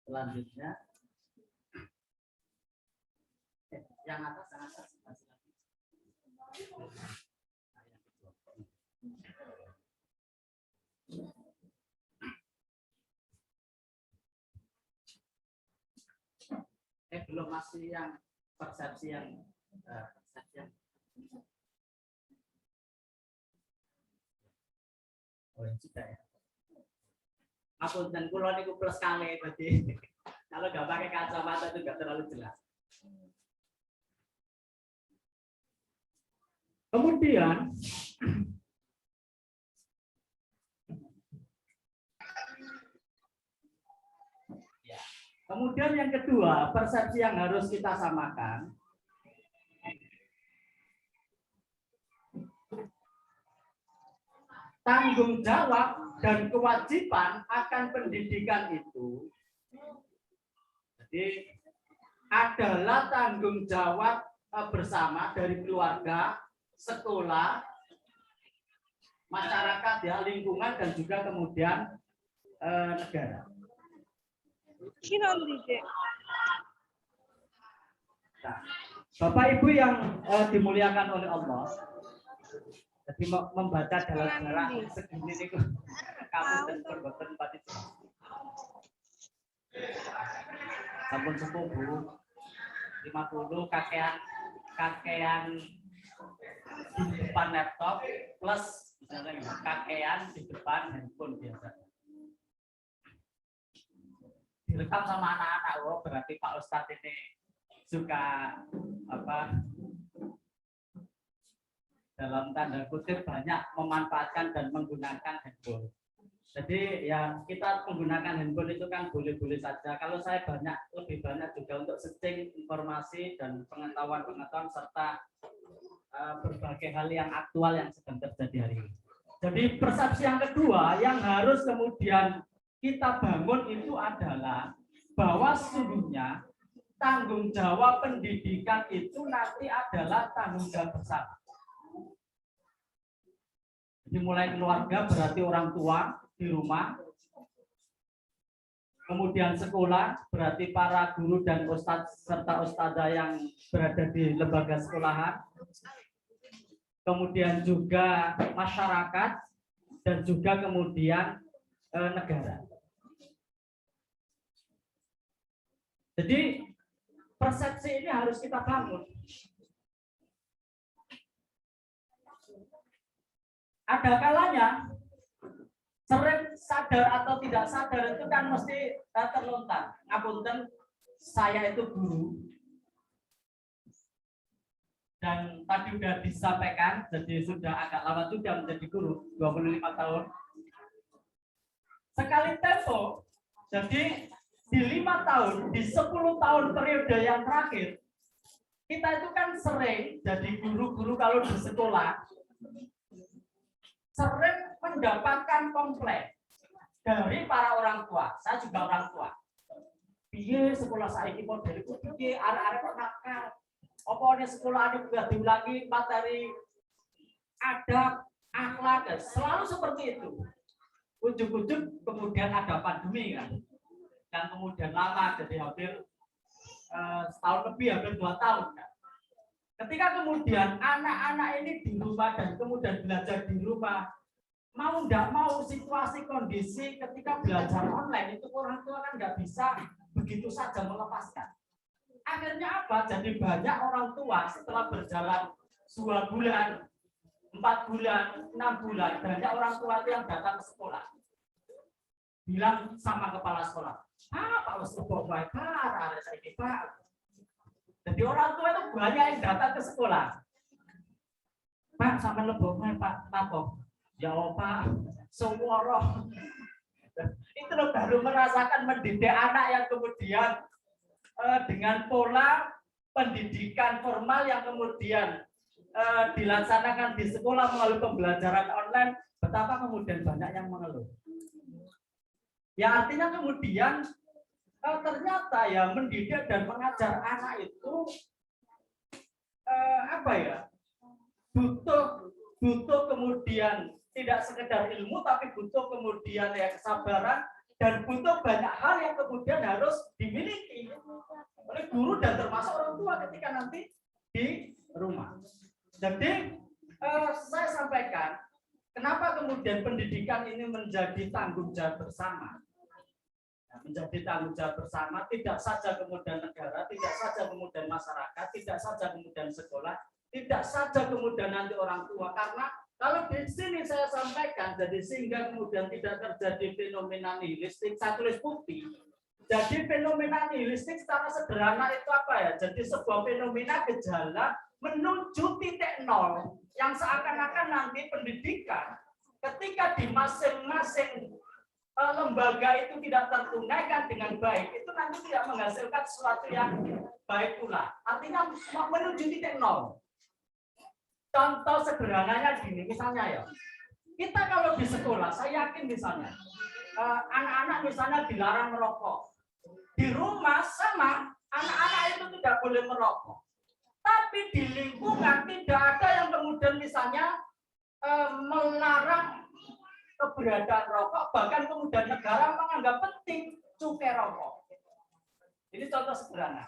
Selanjutnya. Yang atas belum masih yang persepsi yang sudah ya. Aku dan kulon itu plus kali berarti kalau nggak pakai kacamata itu nggak terlalu jelas. Kemudian yang kedua, persepsi yang harus kita samakan. Tanggung jawab dan kewajiban akan pendidikan itu jadi adalah tanggung jawab bersama dari keluarga, sekolah, masyarakat ya, lingkungan dan juga kemudian negara. Nah, Bapak Ibu yang dimuliakan oleh Allah, jadi membaca dalam sejarah segini nih kamu dan perbuatan pati sampun sepuh Bu 50 kakean di depan laptop plus misalnya kakean di depan handphone biasa. Direkam sama anak-anak, oh berarti Pak Ustadz ini suka dalam tanda kutip banyak memanfaatkan dan menggunakan handphone. Jadi ya kita menggunakan handphone itu kan boleh-boleh saja. Kalau saya lebih banyak juga untuk searching informasi dan pengetahuan serta berbagai hal yang aktual yang sedang terjadi hari ini. Jadi persepsi yang kedua yang harus kemudian kita bangun itu adalah bahwa sesungguhnya tanggung jawab pendidikan itu nanti adalah tanggung jawab bersama. Jadi mulai keluarga berarti orang tua di rumah, kemudian sekolah berarti para guru dan ustadz serta ustadzah yang berada di lembaga sekolahan, kemudian juga masyarakat, dan juga kemudian negara. Jadi persepsi ini harus kita bangun. Ada kalanya sering sadar atau tidak sadar itu kan mesti terlontar. Ngapunten, saya itu guru. Dan tadi sudah disampaikan, jadi sudah agak lama juga menjadi guru, 25 tahun. Sekali tempo, jadi di 5 tahun, di 10 tahun periode yang terakhir, kita itu kan sering jadi guru-guru kalau di sekolah, sering mendapatkan komplain dari para orang tua. Saya juga orang tua. Piye sekolah saya ini modeliku, piye arek-arek kok nakal. Apa ini sekolah ada juga diulangi materi adab, akhlak, selalu seperti itu. Ujung-ujung kemudian ada pandemi kan, dan kemudian lama jadi hampir setahun lebih, hampir 2 tahun kan. Ketika kemudian anak-anak ini di rumah dan kemudian belajar di rumah, mau tidak mau situasi kondisi ketika belajar online itu orang tua kan nggak bisa begitu saja melepaskan. Akhirnya apa? Jadi banyak orang tua setelah berjalan 2 bulan, 4 bulan, 6 bulan, banyak orang tua itu yang datang ke sekolah. Bilang sama kepala sekolah, Pak harus lebok baik, Pak, saya Pak. Jadi orang tua itu banyak yang datang ke sekolah. Pak, sampai lebok baik, Pak, tapo. Ya Pak, seworo. Itu loh baru merasakan mendidik anak yang kemudian dengan pola pendidikan formal yang kemudian dilaksanakan di sekolah melalui pembelajaran online, betapa kemudian banyak yang mengeluh. Ya artinya kemudian ternyata ya mendidik dan mengajar anak itu butuh kemudian tidak sekedar ilmu, tapi butuh kemudian ya kesabaran, dan butuh banyak hal yang kemudian harus dimiliki oleh guru dan termasuk orang tua ketika nanti di rumah. Jadi saya sampaikan kenapa kemudian pendidikan ini menjadi tanggung jawab bersama. Menjadi tanggung jawab bersama, tidak saja kemudian negara, tidak saja kemudian masyarakat, tidak saja kemudian sekolah, tidak saja kemudian nanti orang tua. Karena kalau di sini saya sampaikan, jadi sehingga kemudian tidak terjadi fenomena nihilistik, saya tulis bukti. Jadi fenomena nihilistik secara sederhana itu apa ya? Jadi sebuah fenomena gejala menuju titik nol yang seakan-akan nanti pendidikan ketika di masing-masing lembaga itu tidak tertunaikan dengan baik, itu nanti tidak menghasilkan sesuatu yang baik pula. Artinya menuju titik nol. Contoh sederhananya gini, misalnya ya, kita kalau di sekolah, saya yakin misalnya, anak-anak misalnya dilarang merokok. Di rumah sama, anak-anak itu tidak boleh merokok. Tapi di lingkungan tidak ada yang kemudian misalnya melarang keberadaan rokok, bahkan kemudian negara menganggap penting cukai rokok. Ini contoh sederhana.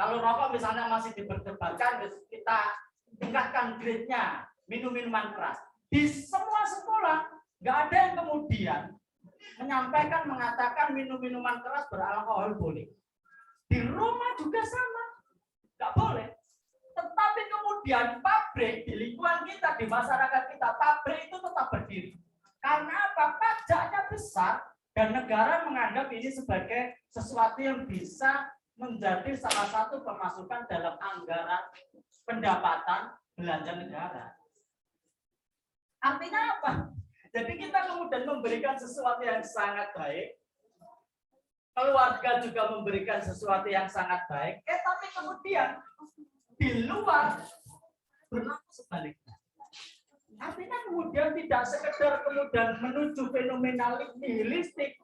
Kalau rokok misalnya masih diperdebatkan, kita tingkatkan grade-nya, minum minuman keras. Di semua sekolah, nggak ada yang kemudian menyampaikan, mengatakan minum minuman keras beralkohol boleh. Di rumah juga sama, nggak boleh. Tetapi kemudian pabrik di lingkungan kita, di masyarakat kita, pabrik itu tetap berdiri. Karena apa? Pajaknya besar dan negara menganggap ini sebagai sesuatu yang bisa menjadi salah satu pemasukan dalam anggaran pendapatan belanja negara. Artinya apa? Jadi kita kemudian memberikan sesuatu yang sangat baik, keluarga juga memberikan sesuatu yang sangat baik, tapi kemudian di luar berlaku sebaliknya. Artinya kemudian tidak sekedar kemudian menuju fenomena nihilistik,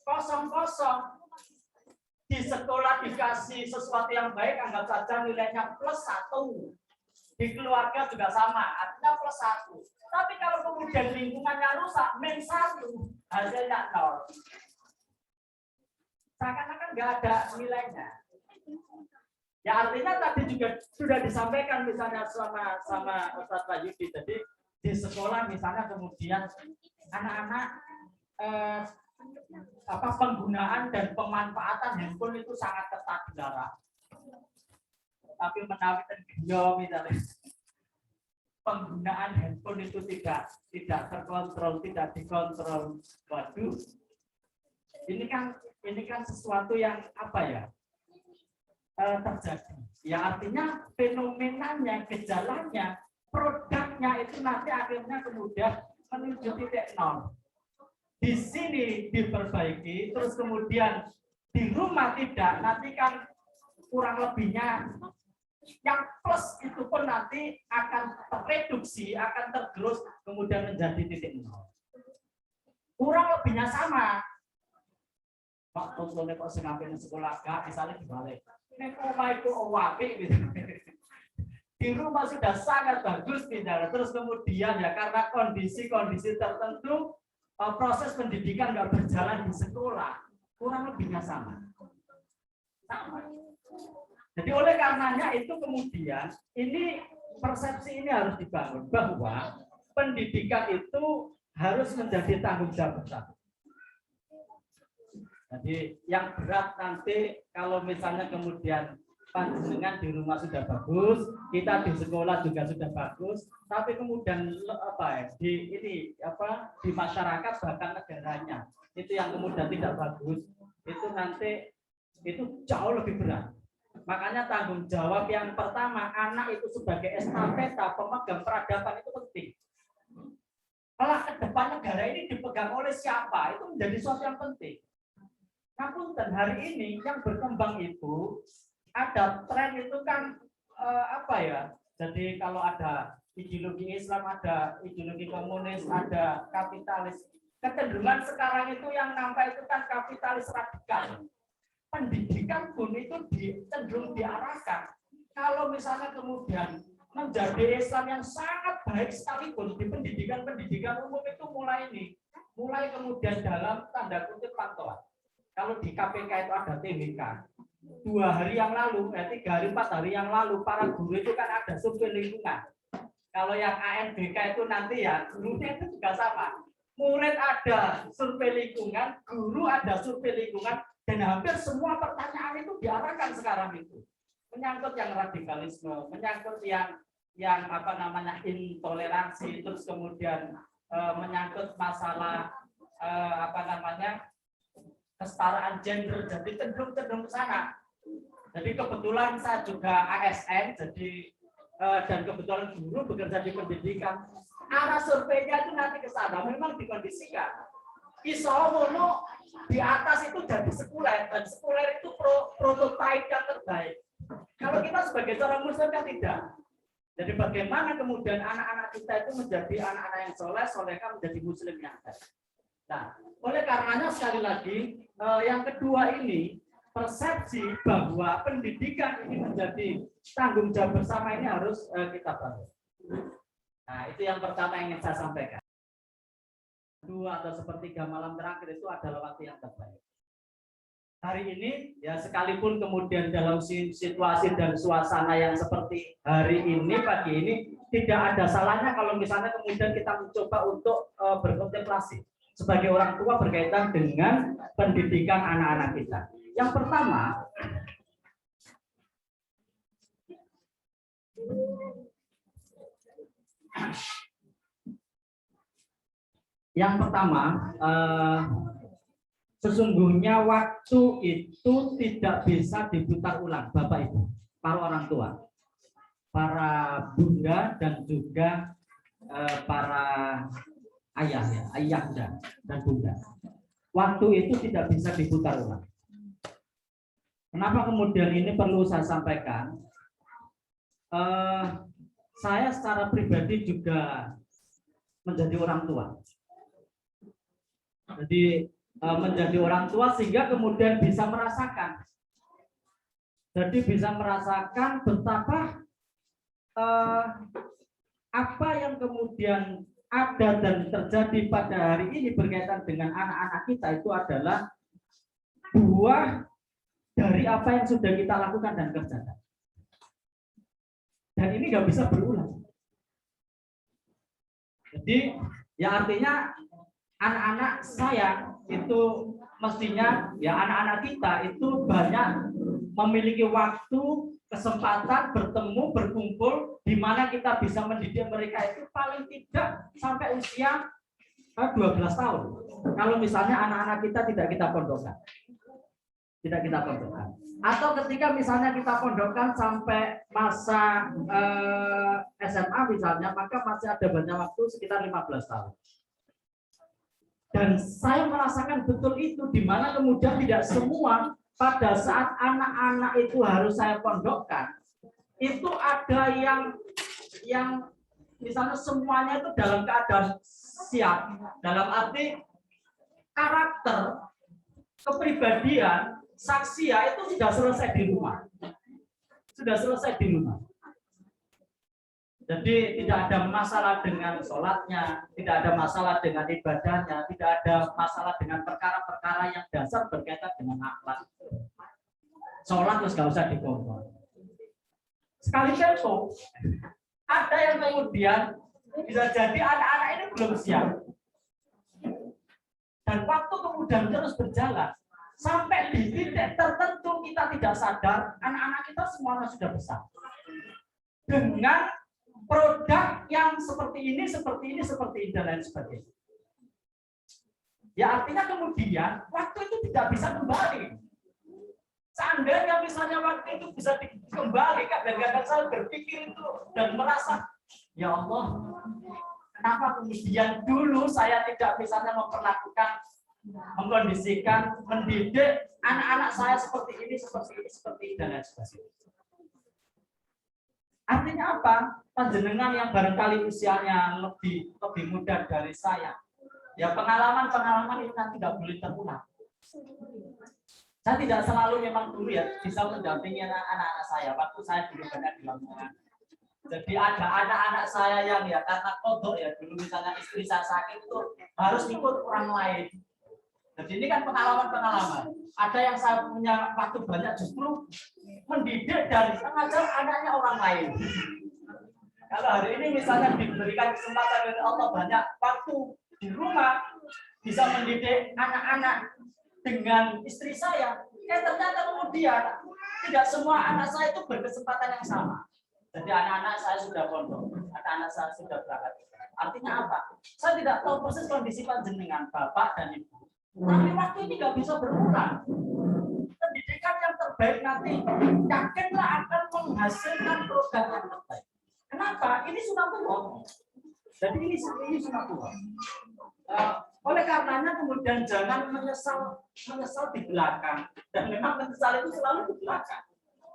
kosong-kosong. Di sekolah dikasih sesuatu yang baik, anggap saja nilainya +1. Di keluarga juga sama, artinya +1. Tapi kalau kemudian lingkungannya rusak, -1, hasilnya 0. Seakan-akan nggak ada nilainya. Ya artinya tadi juga sudah disampaikan misalnya sama Ustadz Pak Yudi. Jadi di sekolah misalnya kemudian anak-anak penggunaan dan pemanfaatan handphone itu sangat ketat dilarang. Tapi menawi tenggelam misalnya penggunaan handphone itu tidak terkontrol, tidak dikontrol. Waduh, ini kan sesuatu yang apa ya terjadi. Ya artinya fenomenanya, gejalanya, produknya itu nanti akhirnya kemudian menuju titik nol. Di sini diperbaiki, terus kemudian di rumah tidak, nanti kan kurang lebihnya yang plus itu pun nanti akan tereduksi, akan tergerus, kemudian menjadi titik nol. Kurang lebihnya sama. Pak contohnya kok sengaja sekolah gak, misalnya dibalik. Ini rumah itu owapi gitu. Di rumah sudah sangat bagus misalnya, terus kemudian ya karena kondisi-kondisi tertentu proses pendidikan nggak berjalan di sekolah, kurang lebihnya sama. Jadi oleh karenanya itu kemudian ini persepsi ini harus dibangun bahwa pendidikan itu harus menjadi tanggung jawab bersama. Jadi yang berat nanti kalau misalnya kemudian panjenengan di rumah sudah bagus, kita di sekolah juga sudah bagus, tapi kemudian di masyarakat bahkan negaranya itu yang kemudian tidak bagus, itu nanti itu jauh lebih berat. Makanya tanggung jawab yang pertama, anak itu sebagai estafeta pemegang peradaban itu penting. Kalau ke depan negara ini dipegang oleh siapa, itu menjadi sesuatu yang penting. Namun dan hari ini yang berkembang itu ada tren itu kan jadi kalau ada ideologi Islam, ada ideologi komunis, ada kapitalis. Kecenderungan sekarang itu yang nampak itu kan kapitalis radikal. Pendidikan pun itu cenderung diarahkan. Kalau misalnya kemudian menjadi Islam yang sangat baik sekalipun di pendidikan umum itu mulai kemudian dalam tanda kutip pantauan. Kalau di KPK itu ada TWK. 2 hari yang lalu, 3 hari 4 hari yang lalu para guru itu kan ada survei lingkungan. Kalau yang ANBK itu nanti ya gurunya itu juga sama. Murid ada survei lingkungan, guru ada survei lingkungan, dan hampir semua pertanyaan itu diarahkan sekarang itu menyangkut yang radikalisme, menyangkut yang intoleransi, terus kemudian menyangkut masalah kesetaraan gender, jadi cenderung ke sana. Jadi kebetulan saya juga ASN, jadi dan kebetulan guru bekerja di pendidikan. Arah surveinya itu nanti ke sana, memang dikondisikan. Isomono di atas itu jadi sekuler, dan sekuler itu prototipe yang terbaik. Kalau kita sebagai seorang muslim kan tidak. Jadi bagaimana kemudian anak-anak kita itu menjadi anak-anak yang solehah menjadi muslim yang baik. Nah, oleh karenanya sekali lagi yang kedua ini persepsi bahwa pendidikan ini menjadi tanggung jawab bersama ini harus kita bangun. Nah, itu yang pertama yang ingin saya sampaikan. 2 atau sepertiga malam terakhir itu adalah waktu yang terbaik. Hari ini ya sekalipun kemudian dalam situasi dan suasana yang seperti hari ini pagi ini tidak ada salahnya kalau misalnya kemudian kita mencoba untuk berkontemplasi sebagai orang tua berkaitan dengan pendidikan anak-anak kita. Yang pertama, sesungguhnya waktu itu tidak bisa diputar ulang, Bapak Ibu, para orang tua, para bunda dan juga para ayah dan bunda. Waktu itu tidak bisa diputar ulang. Kenapa kemudian ini perlu saya sampaikan? Saya secara pribadi juga menjadi orang tua. Jadi menjadi orang tua sehingga kemudian bisa merasakan. Jadi bisa merasakan betapa apa yang kemudian ada dan terjadi pada hari ini berkaitan dengan anak-anak kita itu adalah buah dari apa yang sudah kita lakukan dan kerjakan. Dan ini nggak bisa berulang. Jadi ya artinya anak-anak saya itu mestinya ya anak-anak kita itu banyak memiliki waktu, kesempatan bertemu, berkumpul, di mana kita bisa mendidik mereka itu paling tidak sampai usia 12 tahun. Kalau misalnya anak-anak kita tidak kita pondokkan. Tidak kita pondokkan. Atau ketika misalnya kita pondokkan sampai masa SMA misalnya, maka masih ada banyak waktu sekitar 15 tahun. Dan saya merasakan betul itu, di mana kemudian tidak semua pada saat anak-anak itu harus saya pondokkan, itu ada yang misalnya semuanya itu dalam keadaan siap, dalam arti karakter, kepribadian, saksia itu sudah selesai di rumah. Sudah selesai di rumah. Jadi tidak ada masalah dengan sholatnya, tidak ada masalah dengan ibadahnya, tidak ada masalah dengan perkara-perkara yang dasar berkaitan dengan akhlak. Sholat terus gak usah dikontrol. Sekali tempo, ada yang kemudian bisa jadi anak-anak ini belum siap. Dan waktu kemudian terus berjalan. Sampai di titik tertentu kita tidak sadar, anak-anak kita semuanya sudah besar. Dengan produk yang seperti ini, dan lain sebagainya. Ya artinya kemudian waktu itu tidak bisa kembali. Seandainya misalnya waktu itu bisa dikembalikan, dan kadang saya berpikir itu dan merasa, ya Allah, kenapa kemudian dulu saya tidak misalnya memperlakukan, mengkondisikan, mendidik anak-anak saya seperti ini, dan lain sebagainya. Artinya apa? Panjenengan yang barangkali usianya lebih muda dari saya, ya pengalaman-pengalaman itu kan tidak boleh terulang. Saya tidak selalu memang dulu ya bisa mendampingi anak-anak saya. Waktu saya dulu banyak di Lamongan. Jadi ada anak-anak saya yang ya karena kodok ya dulu misalnya istri saya sakit itu harus ikut orang lain. Jadi ini kan pengalaman-pengalaman. Ada yang saya punya waktu banyak justru mendidik dan mengajar anaknya orang lain. Kalau hari ini misalnya diberikan kesempatan oleh Allah banyak waktu di rumah bisa mendidik anak-anak dengan istri saya, ternyata kemudian tidak semua anak saya itu berkesempatan yang sama. Jadi anak-anak saya sudah pondok, anak-anak saya sudah berangkat. Artinya apa? Saya tidak tahu persis kondisi panjenengan bapak dan ibu. Tapi waktu ini nggak bisa berulang. Pendidikan yang terbaik nanti yakinlah akan menghasilkan produk yang terbaik. Kenapa? Ini sunatullah. Jadi ini sunatullah. Oleh karenanya kemudian jangan menyesal di belakang. Dan memang menyesal itu selalu di belakang.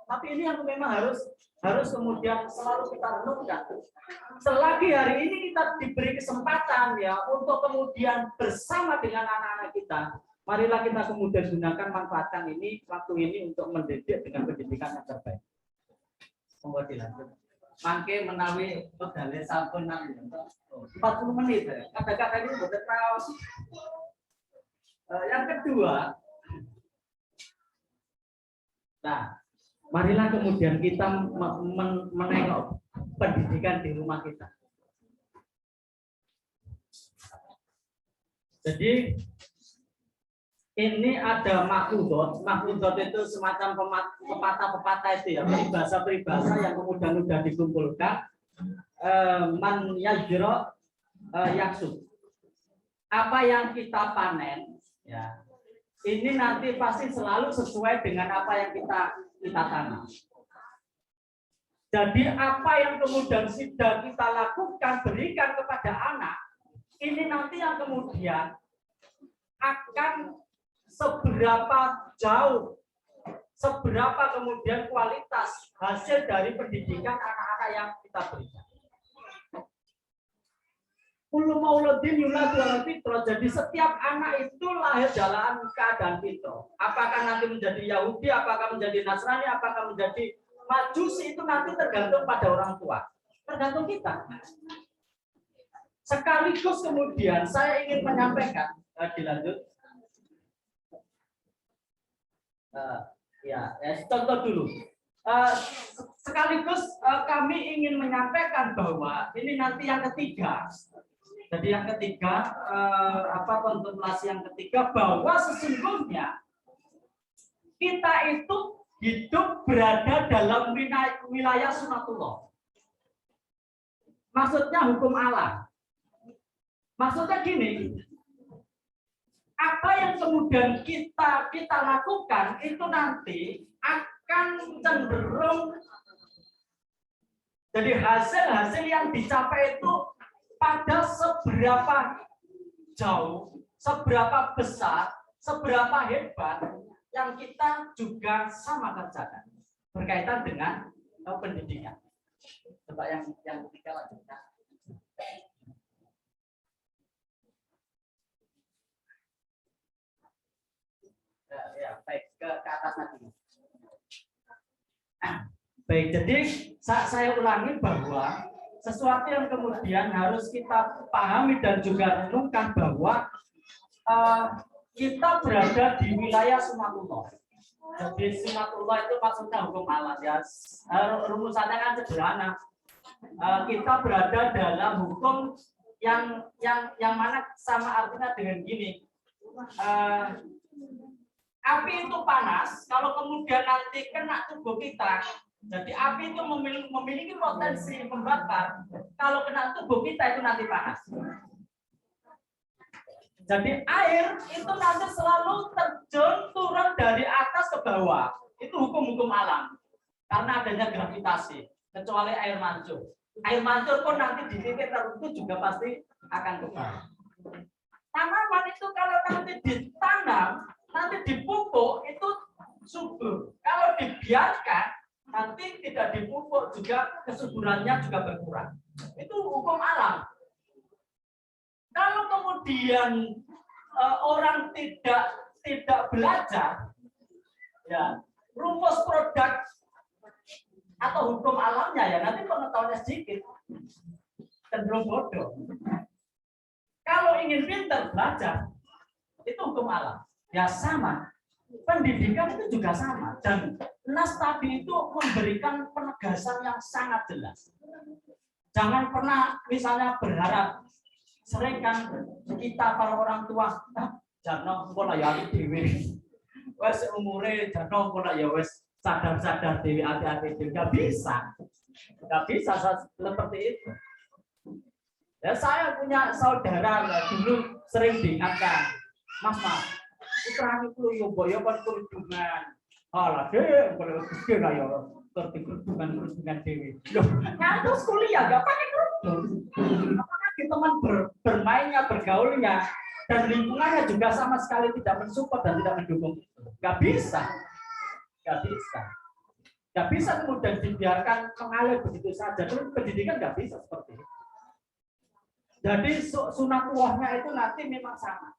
Tapi ini yang memang harus kemudian selalu kita renungkan. Selagi hari ini kita diberi kesempatan ya untuk kemudian bersama dengan anak-anak kita, marilah kita kemudian gunakan manfaatkan waktu ini untuk mendidik dengan pendidikan yang terbaik. Semoga dilanjut. Mangke menawi pedale sampun 40 menit. Kata-kata ini sudah tahu. Yang kedua, nah, marilah kemudian kita menengok pendidikan di rumah kita. Jadi ini ada makhludot itu semacam pepatah itu ya, peribahasa yang kemudian sudah dikumpulkan. Man yajro yaksub. Apa yang kita panen, ya, ini nanti pasti selalu sesuai dengan apa yang kita tanam. Jadi apa yang kemudian sudah kita lakukan berikan kepada anak, ini nanti yang kemudian akan seberapa jauh, seberapa kemudian kualitas hasil dari pendidikan anak-anak yang kita berikan. Kullu mauludin yuladu ala fitrah. Jadi setiap anak itu lahir dalam keadaan fitrah. Apakah nanti menjadi Yahudi, apakah menjadi Nasrani, apakah menjadi Majusi, itu nanti tergantung pada orang tua. Tergantung kita. Sekaligus kemudian saya ingin menyampaikan, dilanjut. Contoh dulu. Sekaligus kami ingin menyampaikan bahwa ini nanti yang ketiga. Jadi yang ketiga, kontemplasi yang ketiga, bahwa sesungguhnya kita itu hidup berada dalam wilayah sunatullah. Maksudnya hukum Allah. Maksudnya gini, apa yang kemudian kita lakukan itu nanti akan cenderung jadi hasil yang dicapai itu pada seberapa jauh, seberapa besar, seberapa hebat yang kita juga sama kerjakan berkaitan dengan pendidikan. Coba yang ketiga lanjutkan. Ya, baik ke atas nanti. Baik, jadi saya ulangi bahwa sesuatu yang kemudian harus kita pahami dan juga renungkan bahwa kita berada di wilayah sunatullah. Jadi sunatullah itu maksudnya hukum Allah ya. Rumusannya kan sederhana. Kita berada dalam hukum yang mana sama artinya dengan gini. Api itu panas, kalau kemudian nanti kena tubuh kita, jadi api itu memiliki potensi membakar. Kalau kena tubuh kita itu nanti panas. Jadi air itu nanti selalu terjun turun dari atas ke bawah. Itu hukum-hukum alam. Karena adanya gravitasi, kecuali air mancur. Air mancur pun nanti di titik tertentu juga pasti akan ke bawah. Tanaman itu kalau nanti ditanam, nanti dipupuk itu subur. Kalau dibiarkan nanti tidak dipupuk juga kesuburannya juga berkurang. Itu hukum alam. Kalau kemudian orang tidak belajar, ya rumus produk atau hukum alamnya ya nanti pengetahuannya sedikit, cenderung bodoh. Kalau ingin pintar belajar itu hukum alam. Ya sama, pendidikan itu juga sama. Dan Nas tadi itu memberikan penegasan yang sangat jelas. Jangan pernah misalnya berharap, sering kan kita para orang tua, jangan mulai ya dewi, wes umure jangan mulai ya wes sadar dewi hati-hati dewi, nggak bisa seperti itu. Ya saya punya saudara dulu sering diingatkan, Mas. Putrane kulo yo boyo kon kerudungan. Alah dek, kalau gede kaya kerudungan dewi. Loh, terus kuliah enggak pakai kerudung. Apalagi teman bermainnya, bergaulnya dan lingkungannya juga sama sekali tidak mensupport dan tidak mendukung. Enggak bisa. Enggak bisa kemudian dibiarkan mengalir begitu saja. Terus pendidikan enggak bisa seperti itu. Jadi sunatullahnya itu nanti memang sama.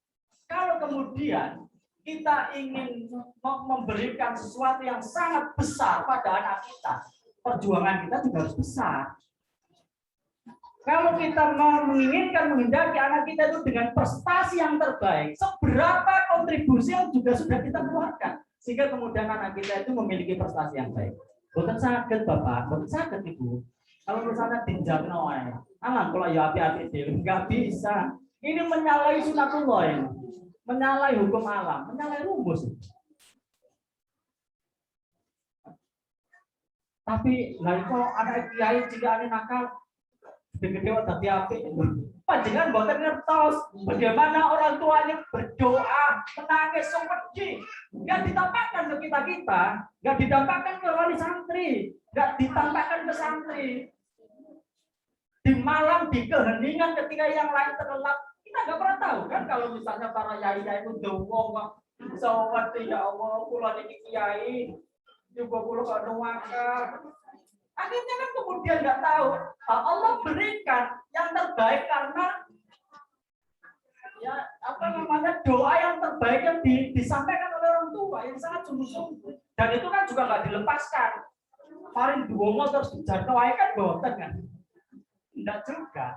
Kalau kemudian kita ingin memberikan sesuatu yang sangat besar pada anak kita, perjuangan kita juga harus besar. Kalau kita menginginkan menghendaki anak kita itu dengan prestasi yang terbaik, seberapa kontribusi yang juga sudah kita keluarkan, sehingga kemudian anak kita itu memiliki prestasi yang baik. Bukan sakit Bapak, bukan sakit Ibu. Kalau misalnya dijakno anak kalau ya api-api dhewe nggak bisa. Ini menyalahi sunatullah ini. Menyalahi hukum alam, menyalahi rumus. Tapi lah kok anak kiai jika ada nakal gede-gede dadi apik. Panjenengan mboten ngertos bagaimana orang tuanya berdoa, menangis wedi. Enggak ditampakkan ke kita, enggak ditampakkan ke wali santri, enggak ditampakkan ke santri. Di malam, di keheningan ketika yang lain terlelap, kita nggak pernah tahu kan kalau misalnya para yai itu doang sawati ya Allah kula niki kiai juga kula kok nuwaka. Akhirnya kan kemudian nggak tahu Allah berikan yang terbaik karena ya doa yang terbaik yang disampaikan oleh orang tua yang sangat sungguh-sungguh dan itu kan juga nggak dilepaskan. Paling duongo terus dijadwalkan kan boten kan? Enggak juga.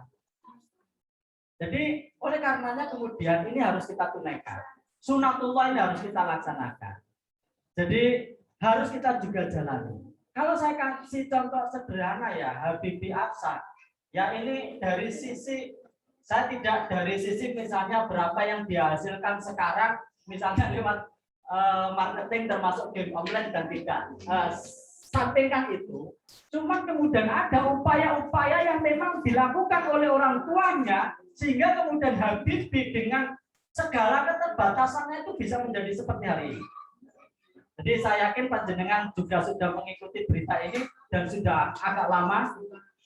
Jadi oleh karenanya kemudian ini harus kita tunaikan. Sunatullah ini harus kita laksanakan. Jadi harus kita juga jalani. Kalau saya kasih contoh sederhana ya, Habibie Afsar. Ya ini dari sisi, saya tidak dari sisi misalnya berapa yang dihasilkan sekarang, misalnya lewat marketing termasuk game online dan tidak. Sampaikan itu, cuma kemudian ada upaya-upaya yang memang dilakukan oleh orang tuanya, sehingga kemudian Habibie dengan segala keterbatasannya itu bisa menjadi seperti hari ini. Jadi saya yakin panjenengan juga sudah mengikuti berita ini dan sudah agak lama.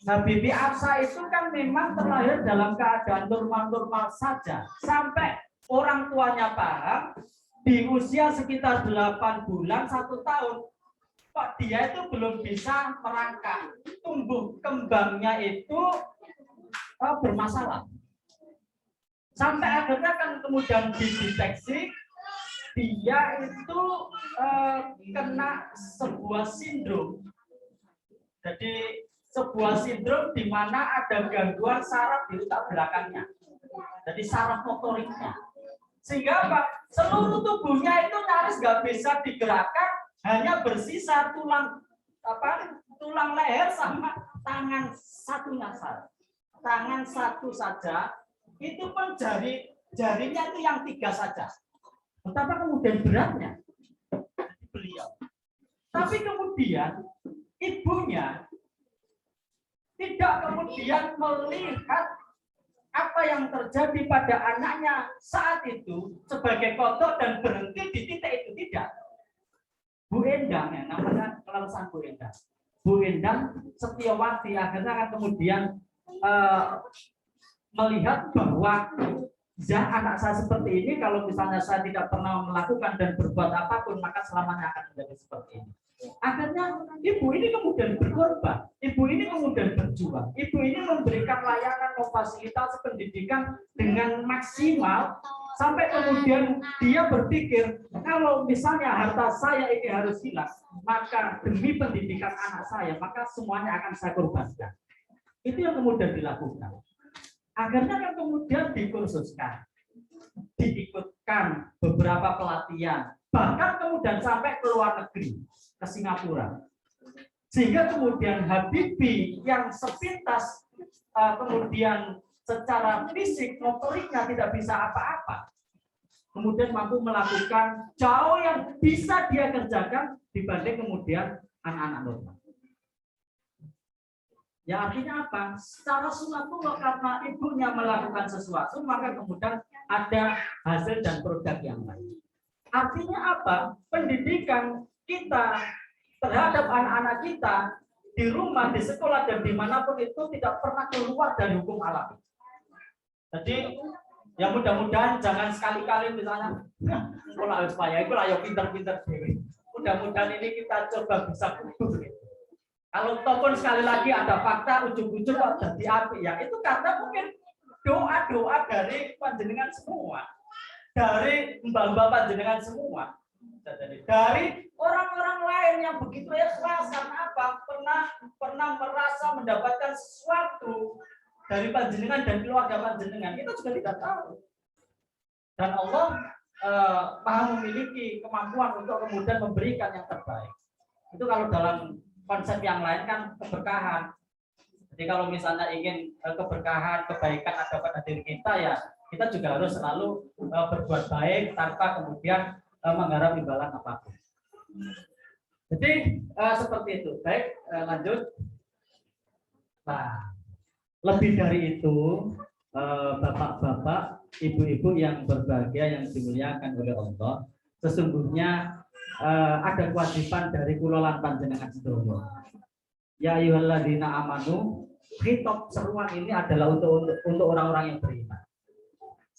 Habibie Afsar itu kan memang terlahir dalam keadaan normal-normal saja. Sampai orang tuanya paham, di usia sekitar 8 bulan, 1 tahun, kok dia itu belum bisa merangkak. Tumbuh kembangnya itu bermasalah. Sampai akhirnya kan kemudian dideteksi, dia itu kena sebuah sindrom. Jadi sebuah sindrom di mana ada gangguan saraf di otak belakangnya. Jadi saraf motoriknya. Sehingga apa? Seluruh tubuhnya itu nyaris nggak bisa digerakkan, hanya bersisa tulang leher sama tangan satunya saja. Tangan satu saja, itu pun jarinya itu yang 3 saja. Betapa kemudian beratnya beliau. Tapi kemudian ibunya tidak kemudian melihat apa yang terjadi pada anaknya saat itu sebagai kodok dan berhenti di titik itu, tidak. Bu Endang, ya, namanya kelulusan Bu Endang. Bu Endang Setiawati akhirnya akan kemudian melihat bahwa ya anak saya seperti ini, kalau misalnya saya tidak pernah melakukan dan berbuat apapun, maka selamanya akan menjadi seperti ini. Akhirnya ibu ini kemudian berkorban, ibu ini kemudian berjuang, ibu ini memberikan layanan, memfasilitasi pendidikan dengan maksimal, sampai kemudian dia berpikir, kalau misalnya harta saya ini harus hilang, maka demi pendidikan anak saya, maka semuanya akan saya korbankan. Itu yang kemudian dilakukan. Akhirnya kan kemudian dikursuskan, diikutkan beberapa pelatihan, bahkan kemudian sampai ke luar negeri, ke Singapura. Sehingga kemudian Habibie yang sepintas kemudian secara fisik motoriknya tidak bisa apa-apa, kemudian mampu melakukan jauh yang bisa dia kerjakan dibanding kemudian anak-anak normal. Ya artinya apa? Secara sunatullah, karena ibunya melakukan sesuatu, maka kemudian ada hasil dan produk yang baik. Artinya apa? Pendidikan kita terhadap anak-anak kita di rumah, di sekolah, dan dimanapun itu tidak pernah keluar dari hukum alam. Jadi ya mudah-mudahan jangan sekali-kali misalnya sekolah supaya itu ayo pinter-pinter dewi. Mudah-mudahan ini kita coba bisa kudu. Kalau ataupun sekali lagi ada fakta ujung-ujung kok jadi api, ya itu karena mungkin doa-doa dari panjenengan semua, dari mbak-mbak panjenengan semua, dari orang-orang lain yang begitu ikhlas. Karena apa? Pernah merasa mendapatkan sesuatu dari panjenengan dan keluarga panjenengan, itu juga tidak tahu. Dan Allah Maha memiliki kemampuan untuk kemudian memberikan yang terbaik. Itu kalau dalam konsep yang lain kan keberkahan. Jadi kalau misalnya ingin keberkahan, kebaikan ada pada diri kita, ya kita juga harus selalu berbuat baik tanpa kemudian mengharap imbalan apapun. Jadi seperti itu. Baik, lanjut. Nah, lebih dari itu, bapak-bapak, ibu-ibu yang berbahagia yang dimuliakan oleh Allah, sesungguhnya ada kewajiban dari kula lan panjenengan sedaya. Ya ayyuhalladzina amanu, khitab seruan ini adalah untuk orang-orang yang beriman.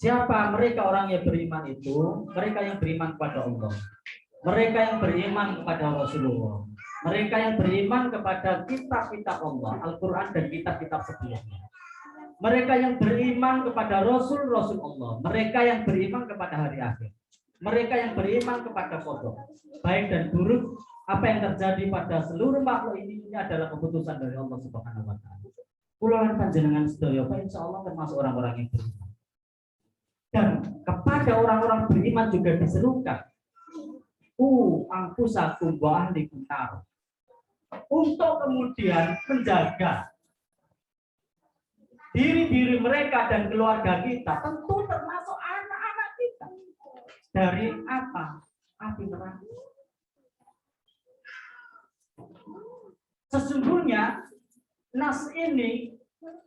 Siapa mereka orang yang beriman itu? Mereka yang beriman kepada Allah, mereka yang beriman kepada Rasulullah, mereka yang beriman kepada kitab-kitab Allah, Al-Quran dan kitab-kitab sebelumnya, mereka yang beriman kepada Rasul-Rasul Allah, mereka yang beriman kepada hari akhir, mereka yang beriman kepada qada, baik dan buruk apa yang terjadi pada seluruh makhluk ini adalah keputusan dari Allah Subhanahu wa taala. Kula lan panjenengan sedaya insyaallah termasuk orang-orang yang beriman. Dan kepada orang-orang beriman juga diserukan, angfusakum wa ahlikum nar. untuk kemudian menjaga diri-diri mereka dan keluarga kita, tentu termasuk anak-anak kita. Dari apa? Api neraka. Sesungguhnya nas ini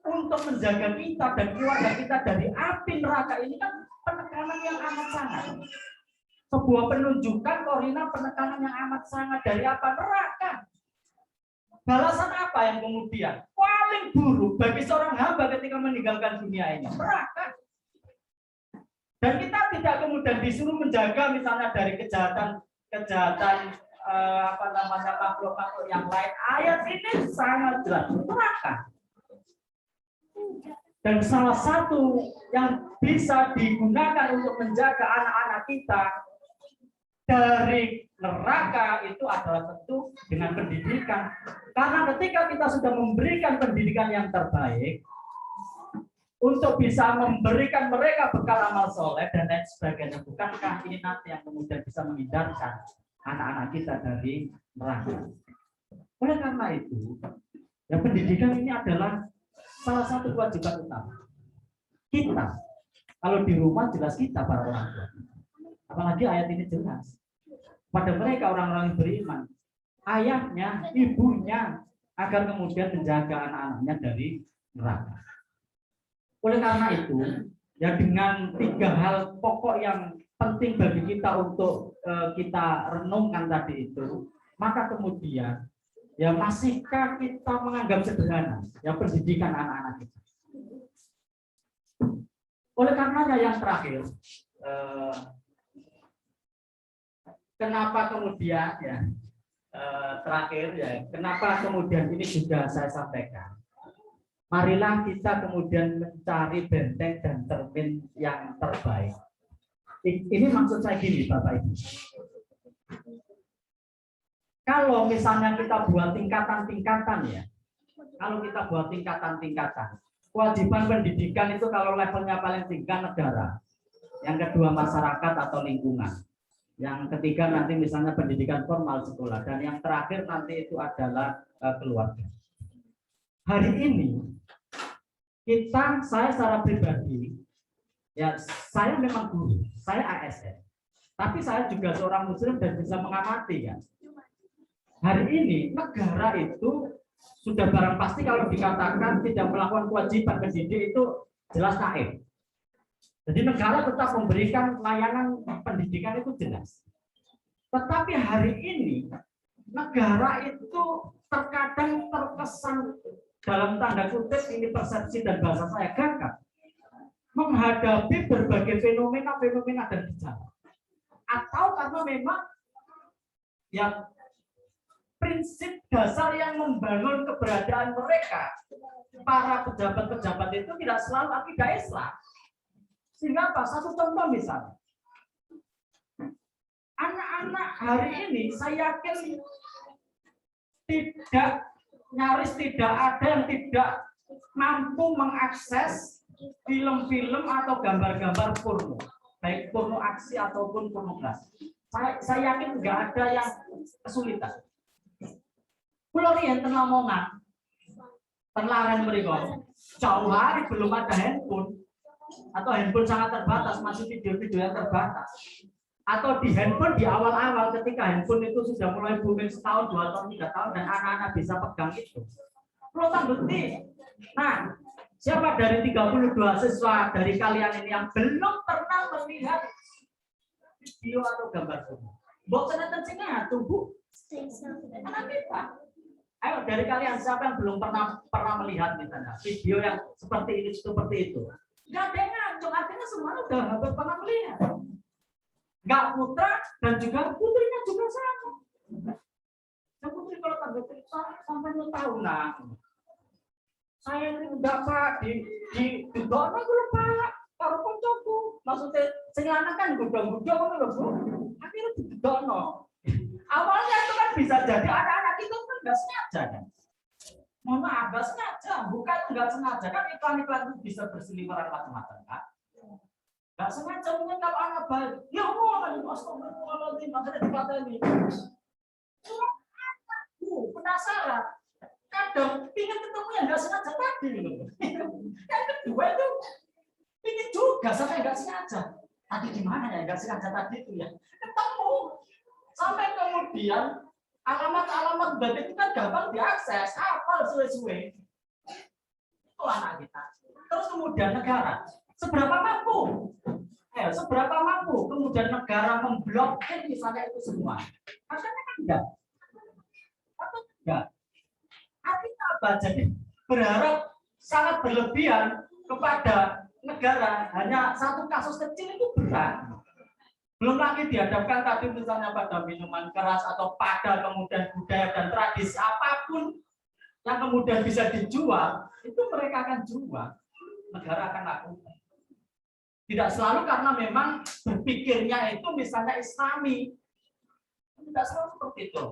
untuk menjaga kita dan keluarga kita dari api neraka ini kan penekanan yang amat sangat. Sebuah penunjukan koordinat penekanan yang amat sangat dari apa? Neraka. Balasan apa yang kemudian paling buruk bagi seorang hamba ketika meninggalkan dunia ini? Neraka. Dan kita tidak kemudian disuruh menjaga misalnya dari kejahatan makhluk-makhluk yang lain. Ayat ini sangat jelas neraka. Dan salah satu yang bisa digunakan untuk menjaga anak-anak kita dari neraka itu adalah tentu dengan pendidikan. Karena ketika kita sudah memberikan pendidikan yang terbaik untuk bisa memberikan mereka bekal amal soleh dan lain sebagainya, bukankah ini nanti yang kemudian bisa menghindarkan anak-anak kita dari neraka? Oleh karena itu, ya pendidikan ini adalah salah satu kewajiban utama kita. Kalau di rumah jelas kita para orang tua. Apalagi ayat ini jelas pada mereka orang-orang yang beriman, ayahnya, ibunya, agar kemudian menjaga anak-anaknya dari neraka. Oleh karena itu, ya dengan 3 hal pokok yang penting bagi kita untuk kita renungkan tadi itu, maka kemudian ya masihkah kita menganggap sederhana ya pendidikan anak-anak kita. Oleh karenanya yang terakhir, kenapa kemudian ya terakhir ya kenapa kemudian ini juga saya sampaikan. Marilah kita kemudian mencari benteng dan cermin yang terbaik. Ini maksud saya gini, Bapak Ibu. Kalau misalnya kita buat tingkatan-tingkatan ya, kalau kita buat tingkatan-tingkatan, kewajiban pendidikan itu kalau levelnya paling tinggi negara, yang kedua masyarakat atau lingkungan, yang ketiga nanti misalnya pendidikan formal sekolah, dan yang terakhir nanti itu adalah keluarga. Hari ini saya secara pribadi, ya saya memang guru, saya ASN, tapi saya juga seorang muslim dan bisa mengamati ya. Hari ini negara itu sudah barang pasti kalau dikatakan tidak melakukan kewajiban pendidik itu jelas naif. Jadi negara tetap memberikan layanan pendidikan itu jelas. Tetapi hari ini negara itu terkadang terkesan dalam tanda kutip ini persepsi dan bahasa saya gagap menghadapi berbagai fenomena dan gejala. Atau karena memang ya prinsip dasar yang membangun keberadaan mereka para pejabat-pejabat itu tidak selalu akidah Islam. Sehingga apa? Satu contoh misalnya, anak-anak hari ini saya yakin nyaris tidak ada yang tidak mampu mengakses film-film atau gambar-gambar porno, baik porno aksi ataupun pornografi. Saya yakin nggak ada yang kesulitan. Pulau yang tengah Lamongan, terlarang mereka jauh hari belum ada handphone atau handphone sangat terbatas, masih video-video yang terbatas. Atau di handphone di awal-awal ketika handphone itu sudah mulai booming setahun, 2 tahun, 3 tahun dan anak-anak bisa pegang itu. Perlu bukti. Nah, siapa dari 32 siswa dari kalian ini yang belum pernah melihat video atau gambar porno? Mbok seneten sing tunggu. Anak kita. Ayo dari kalian siapa yang belum pernah melihat misalnya video yang seperti itu? Enggak ada yang ngaco, artinya semua udah hampir pernah melihat. Enggak putra dan juga putrinya juga sama. Nah, putri kalau tanggal cerita sampai 2 tahun nah. Saya ini udah Pak di dono kulo Pak karo koncoku. Maksudnya sing lanang kan gudang-gudang ngono lho, Bu. Akhirnya di dono. Awalnya itu kan bisa jadi anak-anak itu kan enggak sengaja kan. Mohon maaf, enggak sengaja, bukan enggak sengaja kan iklan-iklan itu bisa berseliweran macam-macam kan. Enggak sengaja mungkin kalau anak baik, ya Allah kan astagfirullahaladzim, akhirnya dipateni. penasaran. Kadang ingin ketemu yang nggak sengaja tadi. Yang kedua itu ingin juga sampai nggak sengaja. Tadi di mana ya nggak sengaja tadi itu ya? Ketemu. Sampai kemudian alamat-alamat bed itu kan gampang diakses, hafal suwe-suwe. Itu anak kita. Terus kemudian negara, seberapa mampu? Seberapa mampu kemudian negara memblokir misalnya itu semua? Artinya kan enggak. Atau enggak? Artinya apa? Jadi berharap sangat berlebihan kepada negara hanya satu kasus kecil itu berat. Belum lagi dihadapkan tadi misalnya pada minuman keras atau pada kemudian budaya dan tradisi apapun yang kemudian bisa dijual, itu mereka akan jual. Negara akan lakukan. Tidak selalu karena memang berpikirnya itu misalnya Islami. Tidak selalu seperti itu.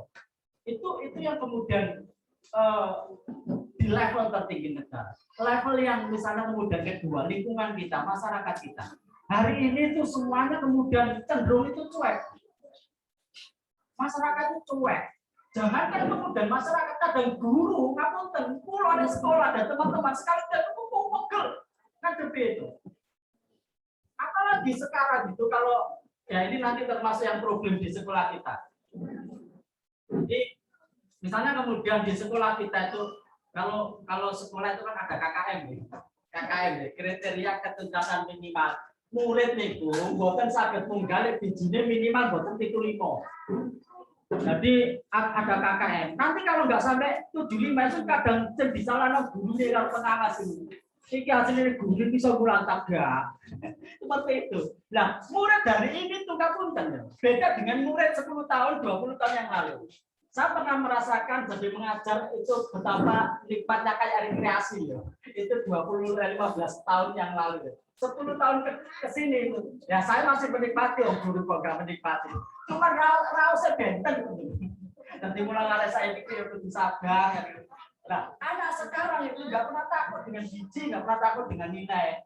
Itu yang kemudian di level tertinggi negara. Level yang misalnya kemudian kedua, lingkungan kita, masyarakat kita. Hari ini tuh semuanya kemudian cenderung itu cuek. Masyarakat itu cuek. Jangankan kemudian masyarakat dan guru, ngapunten, pulau ada sekolah dan teman-teman sekali dan pegel ngadepi itu. Apalagi sekarang itu kalau ya ini nanti termasuk yang problem di sekolah kita. Jadi misalnya kemudian di sekolah kita itu kalau sekolah itu kan ada KKM ya. KKM ya, kriteria ketuntasan minimal. Murid niku mboten saged munggale bijine minimal mboten 75. Jadi ada KKM. Nanti kalau nggak sampai 75 itu kadang disalahno gurune karo pengawas itu. Iki hasilnya guru bisa mulang tagak. Seperti itu. Nah, murid dari ini tuh ngapunten ya. Beda dengan murid 10 tahun, 20 tahun yang lalu. Saya pernah merasakan jadi mengajar itu betapa nikmatnya kayak rekreasi ya. Itu 15 tahun yang lalu ya. 10 tahun ke sini itu. Ya saya masih menikmati guru kok enggak menikmati. Cuma rausnya benten. Nanti mulai ada saya pikir itu sabar. Nah, anak sekarang itu nggak pernah takut dengan biji, nggak pernah takut dengan nilai.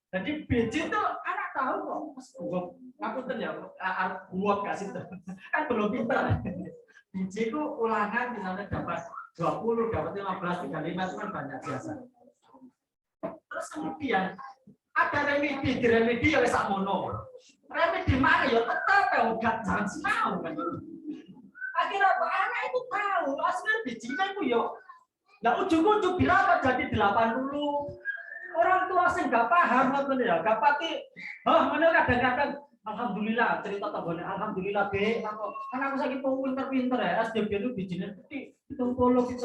Jadi biji itu anak tahu kok. Ngapunten ya, buat kasih kan belum pintar. Biji itu ulangan misalnya dapat 20, dapat 15, 35 itu kan banyak biasa. Terus kemudian ada remedi, di remedi ya sak mono. Remedi mana ya tetap ya enggak jangan sinau kan. Akhirnya anak itu tahu aslinya bijinya itu ya. Nah ujung-ujung berapa jadi 80. Orang tua sih nggak paham betul ya, nggak pati. Mana kadang-kadang alhamdulillah cerita tanggone alhamdulillah be, kan aku sakit pinter ya, SDB itu bijinya gede. 75.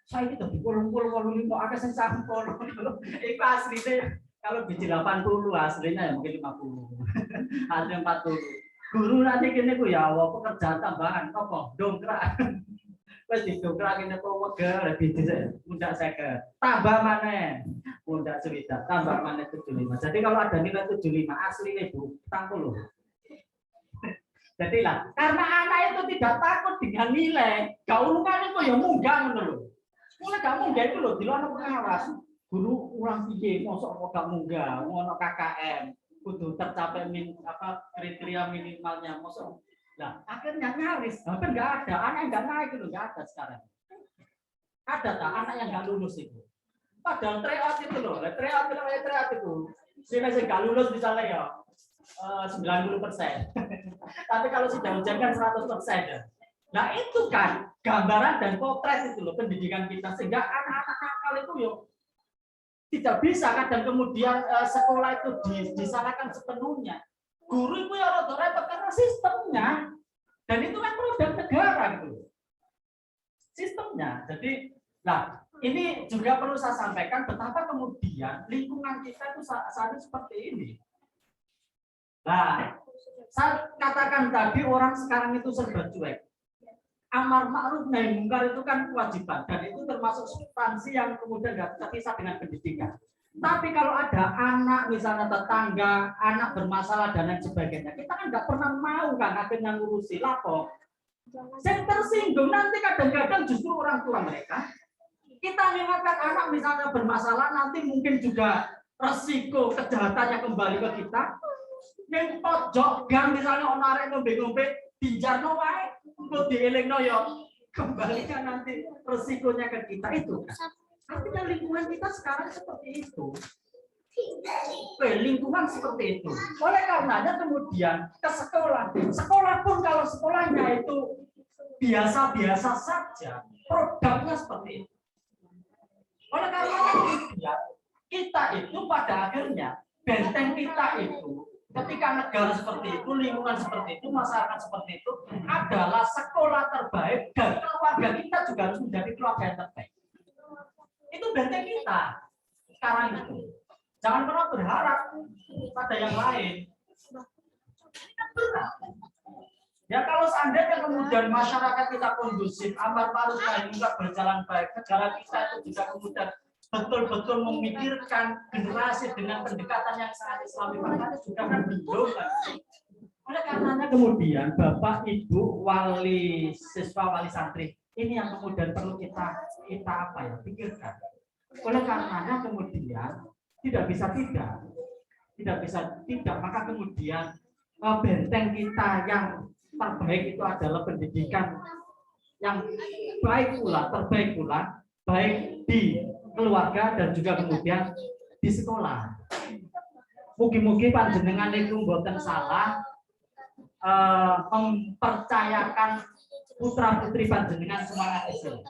Saya itu di 85 ada sing 10. Itu aslinya kalau biji 80 aslinya ya mungkin 50. Ada 40. Guru nanti kene ku ya Allah pekerjaan tambahan apa dongkrak. Wis didongkrak kene ku wegel biji mundak 50. Tambah maneh. Mundak 70, tambah maneh 75. Jadi kalau ada nilai 75 aslinya Bu 40. Jadi lah, karena anak itu tidak takut dengan nilai, gaulungan itu ya munggah ngono lho. Mulai gak munggah itu lho, dilokno pengawas. Guru ulang piye, mosok kok gak munggah, ngono KKM, kudu tercapai kriteria minimalnya, mosok. Nah, akhirnya nyaris, hampir nggak ada, anak yang nggak naik itu nggak ada sekarang. Ada tak anak yang nggak lulus itu? Padahal tryout itu loh, tryout itu. Sini saya nggak lulus misalnya ya 90%. Tapi kalau sudah ujian kan 100%. Nah itu kan gambaran dan potret itu loh pendidikan kita sehingga anak-anak nakal itu yuk tidak bisa kadang kemudian sekolah itu disalahkan sepenuhnya. Guru itu ya repot karena sistemnya dan itu kan produk negara gitu. Sistemnya. Jadi nah ini juga perlu saya sampaikan betapa kemudian lingkungan kita itu saat ini seperti ini. Nah, saya katakan tadi orang sekarang itu serba cuek. Amar ma'ruf nahi mungkar itu kan kewajiban dan itu termasuk substansi yang kemudian nggak terpisah dengan pendidikan. Tapi kalau ada anak misalnya tetangga, anak bermasalah dan lain sebagainya, kita kan nggak pernah mau kan akhirnya ngurusi lapor. Yang tersinggung nanti kadang-kadang justru orang tua mereka. Kita mengingatkan anak misalnya bermasalah nanti mungkin juga resiko kejahatannya kembali ke kita. Yang pojok gang misalnya orang arek ngombe-ngombe pinjarno wae Kok dielingno ya kembalikan nanti resikonya ke kita itu. Artinya lingkungan kita sekarang seperti itu. Lingkungan seperti itu. Oleh karenanya kemudian ke sekolah. Sekolah pun kalau sekolahnya itu biasa-biasa saja, produknya seperti itu. Oleh karenanya kemudian kita itu pada akhirnya benteng kita itu ketika negara seperti itu, lingkungan seperti itu, masyarakat seperti itu adalah sekolah terbaik dan keluarga kita juga harus menjadi keluarga yang terbaik. Itu benteng kita sekarang itu. Jangan pernah berharap pada yang lain. Ya kalau seandainya kemudian masyarakat kita kondusif, amar ma'ruf nahi munkar berjalan baik, negara kita itu juga kemudian betul-betul memikirkan generasi dengan pendekatan yang sangat islami, makanya sudah kan belum kan. Oleh karenanya kemudian Bapak Ibu wali siswa wali santri ini yang kemudian perlu kita apa ya pikirkan. Oleh karenanya kemudian tidak bisa tidak, maka kemudian benteng kita yang terbaik itu adalah pendidikan yang baik pula, terbaik pula, baik di keluarga dan juga kemudian di sekolah. Mugi-mugi panjenengan itu mboten salah mempercayakan putra-putri panjenengan semangat Islam.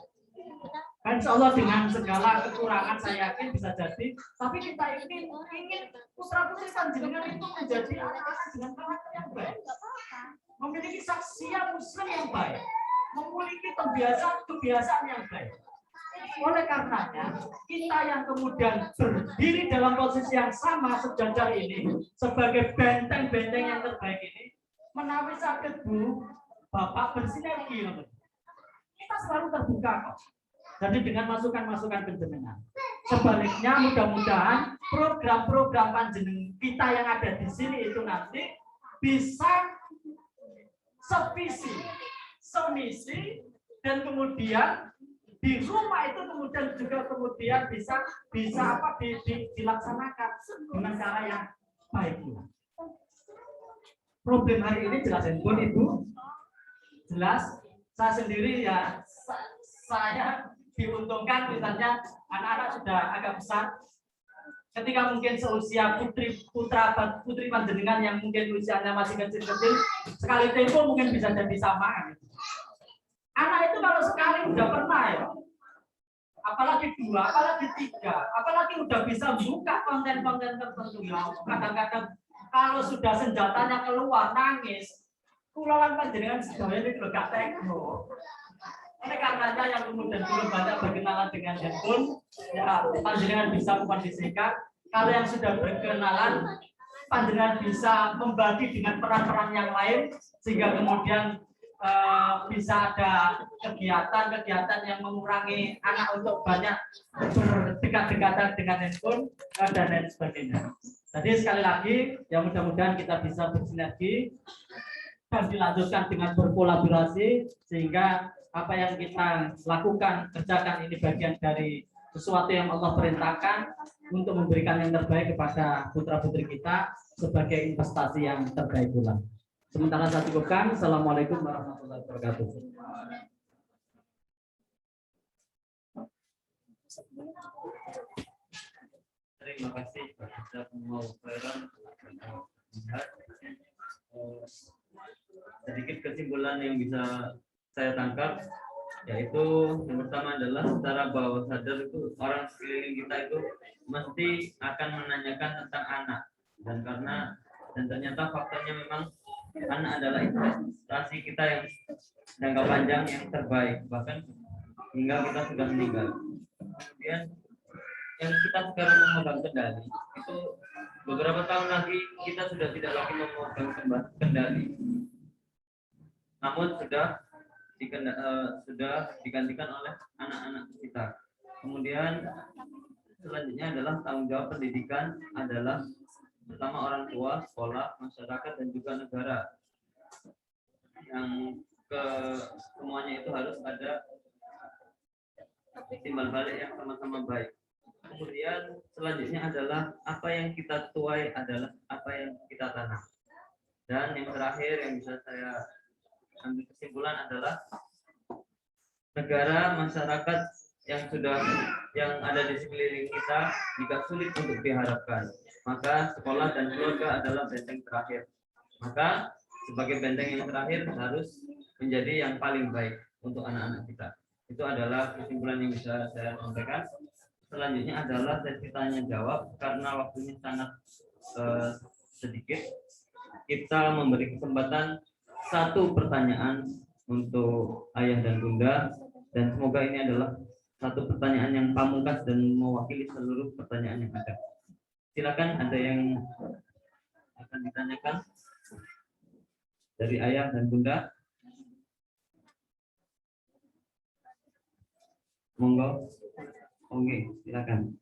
Insya Allah dengan segala kekurangan saya yakin bisa jadi, tapi kita ingin putra-putri panjenengan itu menjadi anak-anak dengan karakter yang baik, memiliki saksian Muslim yang baik, memiliki kebiasaan yang baik. Oleh karenanya kita yang kemudian berdiri dalam posisi yang sama sejajar ini sebagai benteng-benteng yang terbaik ini, menawi saged Bu Bapak bersinergi, kita selalu terbuka kok. Jadi dengan masukan-masukan panjenengan. Sebaliknya mudah-mudahan program-program panjenengan kita yang ada di sini itu nanti bisa sevisi, semisi, dan kemudian di rumah itu kemudian juga kemudian bisa dilaksanakan dengan cara yang baik. Problem hari ini jelas handphone Ibu, jelas saya sendiri ya saya diuntungkan misalnya anak-anak sudah agak besar. Ketika mungkin seusia putri panjenengan yang mungkin usianya masih kecil-kecil, sekali telepon mungkin bisa jadi sama. Anak itu kalau sekali udah pernah ya, apalagi 2, apalagi 3, apalagi udah bisa buka konten-konten tertentu ya. Kadang-kadang kalau sudah senjatanya keluar nangis, kulawan panjenengan sedaya ini gak tekno. Oleh karenanya yang kemudian belum banyak berkenalan dengan handphone, ya panjenengan bisa mengkondisikan. Kalau yang sudah berkenalan, panjenengan bisa membagi dengan peran-peran yang lain, sehingga kemudian bisa ada kegiatan-kegiatan yang mengurangi anak untuk banyak berdekat-dekatan dengan handphone dan lain sebagainya. Jadi sekali lagi, ya mudah-mudahan kita bisa bersinergi dan dilanjutkan dengan berkolaborasi sehingga apa yang kita lakukan, kerjakan ini bagian dari sesuatu yang Allah perintahkan untuk memberikan yang terbaik kepada putra-putri kita sebagai investasi yang terbaik pula. Sementara saya cukupkan. Assalamualaikum warahmatullahi wabarakatuh. Terima kasih kepada semua Khairan. Sedikit kesimpulan yang bisa saya tangkap, yaitu yang pertama adalah secara bawah sadar itu orang sekeliling kita itu mesti akan menanyakan tentang anak, dan ternyata faktanya memang anak adalah investasi kita yang jangka panjang yang terbaik, bahkan hingga kita sudah meninggal. Kemudian yang kita sekarang memegang kendali itu beberapa tahun lagi kita sudah tidak lagi memegang kendali, namun sudah digantikan oleh anak-anak kita. Kemudian selanjutnya adalah tanggung jawab pendidikan adalah pertama orang tua, sekolah, masyarakat, dan juga negara. Yang semuanya itu harus ada timbal balik yang sama-sama baik. Kemudian selanjutnya adalah apa yang kita tuai adalah apa yang kita tanam. Dan yang terakhir yang bisa saya ambil kesimpulan adalah negara, masyarakat yang ada di sekeliling kita jika sulit untuk diharapkan, maka sekolah dan keluarga adalah benteng terakhir. Maka sebagai benteng yang terakhir harus menjadi yang paling baik untuk anak-anak kita. Itu adalah kesimpulan yang bisa saya sampaikan. Selanjutnya adalah sesi tanya jawab. Karena waktunya sangat sedikit, kita memberi kesempatan 1 pertanyaan untuk ayah dan bunda, dan semoga ini adalah 1 pertanyaan yang pamungkas dan mewakili seluruh pertanyaan yang ada. Silakan, ada yang akan ditanyakan dari ayah dan bunda? Monggo. Oke, silakan.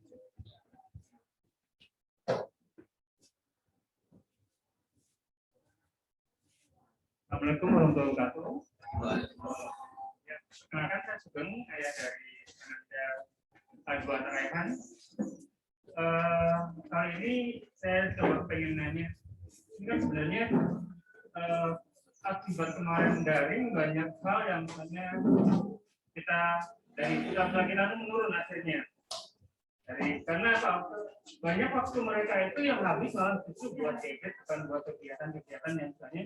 Assalamualaikum warahmatullahi wabarakatuh. Ya, perkenalkan saya Sugeng, ayah dari Ananda Ajuan Raihan. Kali ini saya coba pengen nanya, ini kan sebenarnya akibat kemarin daring banyak hal yang misalnya kita dari kita itu menurun hasilnya. Karena banyak waktu mereka itu yang habis malah justru buat gadget, bukan buat kegiatan-kegiatan yang misalnya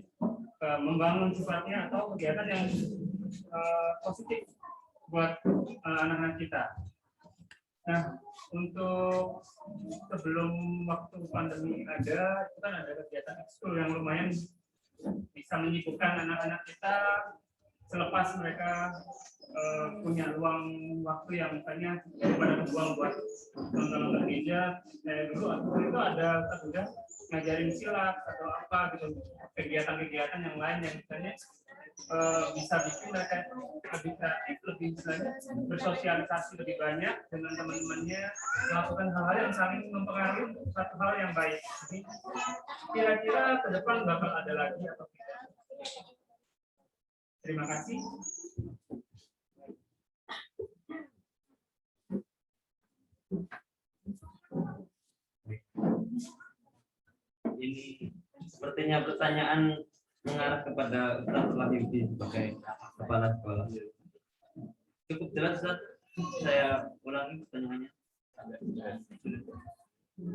membangun sifatnya atau kegiatan yang positif buat anak-anak kita. Nah, untuk sebelum waktu pandemi ada, itu kan ada kegiatan ekskul yang lumayan bisa menyibukkan anak-anak kita selepas mereka punya ruang waktu yang misalnya pada buang buat nonton media. Dulu itu ada juga ngajarin silat atau apa gitu, kegiatan-kegiatan yang lain yang misalnya bisa bikin mereka lebih kreatif, lebih misalnya bersosialisasi lebih banyak dengan teman-temannya, melakukan hal-hal yang saling mempengaruhi untuk satu hal yang baik. Jadi kira-kira ke depan bakal ada lagi atau tidak? Terima kasih. Ini sepertinya pertanyaan mengarah kepada Ustaz Wahyudi sebagai kepala sekolah. Cukup jelas, Ustaz? Saya ulangi pertanyaannya.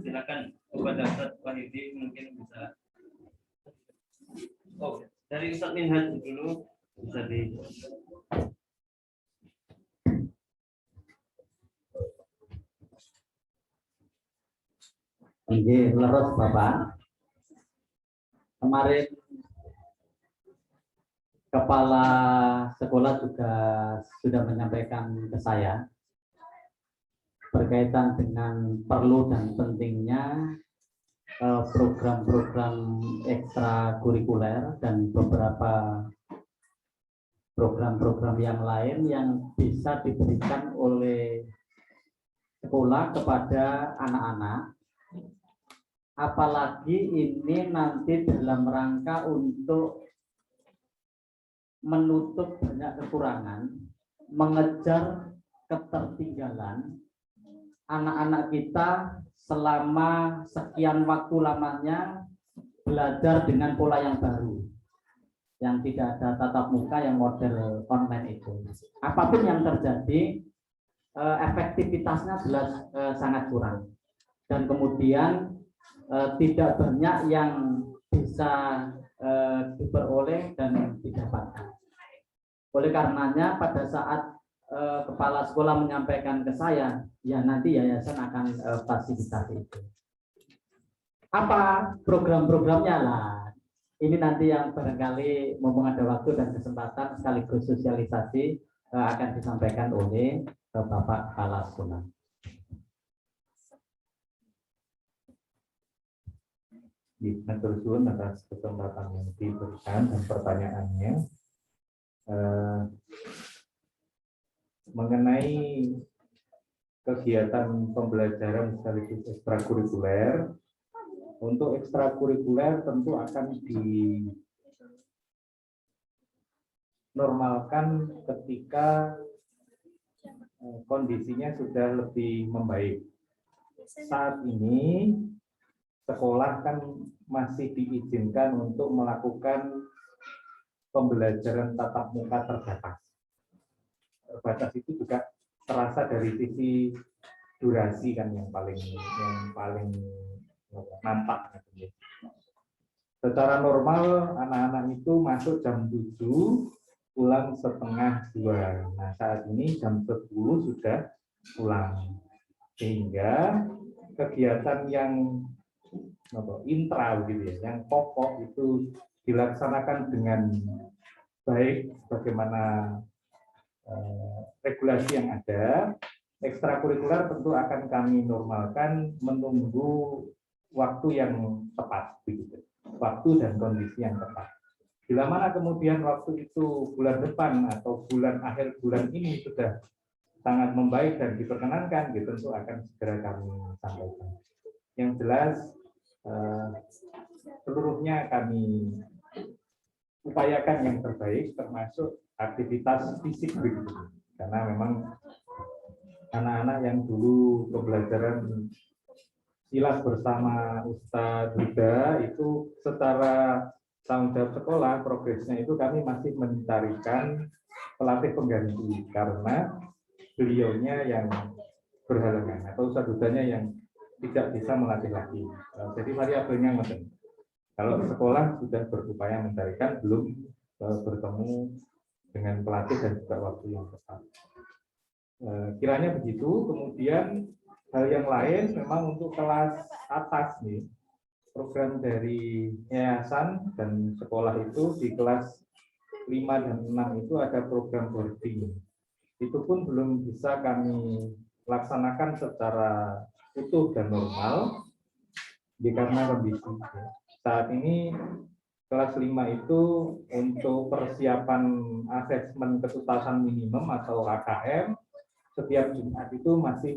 Silakan kepada Ustaz Wahyudi, mungkin bisa. Oh, dari Ustaz Minhaj dulu bisa di. Oke, leres Bapak. Kemarin kepala sekolah juga sudah menyampaikan ke saya berkaitan dengan perlu dan pentingnya program-program ekstrakurikuler dan beberapa program-program yang lain yang bisa diberikan oleh sekolah kepada anak-anak. Apalagi ini nanti dalam rangka untuk menutup banyak kekurangan, mengejar ketertinggalan anak-anak kita selama sekian waktu lamanya belajar dengan pola yang baru, yang tidak ada tatap muka, yang model online itu. Apapun yang terjadi, efektivitasnya jelas sangat kurang, dan kemudian tidak banyak yang bisa diperoleh dan didapatkan. Oleh karenanya pada saat kepala sekolah menyampaikan ke saya, ya nanti yayasan akan fasilitasi itu. Apa program-programnya lah? Ini nanti yang barangkali mumpung ada waktu dan kesempatan sekaligus sosialisasi akan disampaikan oleh Bapak Kepala Sekolah. Matur suwun atas kesempatan yang diberikan dan pertanyaannya. Mengenai kegiatan pembelajaran sekaligus ekstrakurikuler, untuk ekstrakurikuler tentu akan dinormalkan ketika kondisinya sudah lebih membaik. Saat ini sekolah kan masih diizinkan untuk melakukan pembelajaran tatap muka terbatas. Terbatas itu juga terasa dari sisi durasi kan yang paling nampak. Secara normal anak-anak itu masuk jam 7, pulang setengah 2. Nah saat ini jam 10 sudah pulang. Sehingga kegiatan yang intra gitu ya, yang pokok itu dilaksanakan dengan baik bagaimana regulasi yang ada. Ekstrakurikuler tentu akan kami normalkan menunggu waktu yang tepat begitu. Waktu dan kondisi yang tepat. Bila mana kemudian waktu itu bulan depan atau akhir bulan ini sudah sangat membaik dan diperkenankan, gitu, tentu akan segera kami sampaikan. Yang jelas seluruhnya kami upayakan yang terbaik, termasuk aktivitas fisik begitu. Karena memang anak-anak yang dulu pembelajaran silas bersama Ustadz Huda itu secara tanggung jawab sekolah progresnya itu kami masih mencarikan pelatih pengganti karena beliaunya yang berhalangan atau Ustadz Hudanya yang tidak bisa melatih lagi. Jadi variabelnya macam. Kalau sekolah sudah berupaya mencarikan, belum bertemu dengan pelatih dan juga waktu yang tepat. Kiranya begitu. Kemudian hal yang lain memang untuk kelas atas nih, program dari yayasan dan sekolah itu di kelas 5 dan 6 itu ada program boarding. Itu pun belum bisa kami laksanakan secara utuh dan normal karena kondisi. Saat ini kelas 5 itu untuk persiapan asesmen ketuntasan minimum atau AKM setiap Jumat itu masih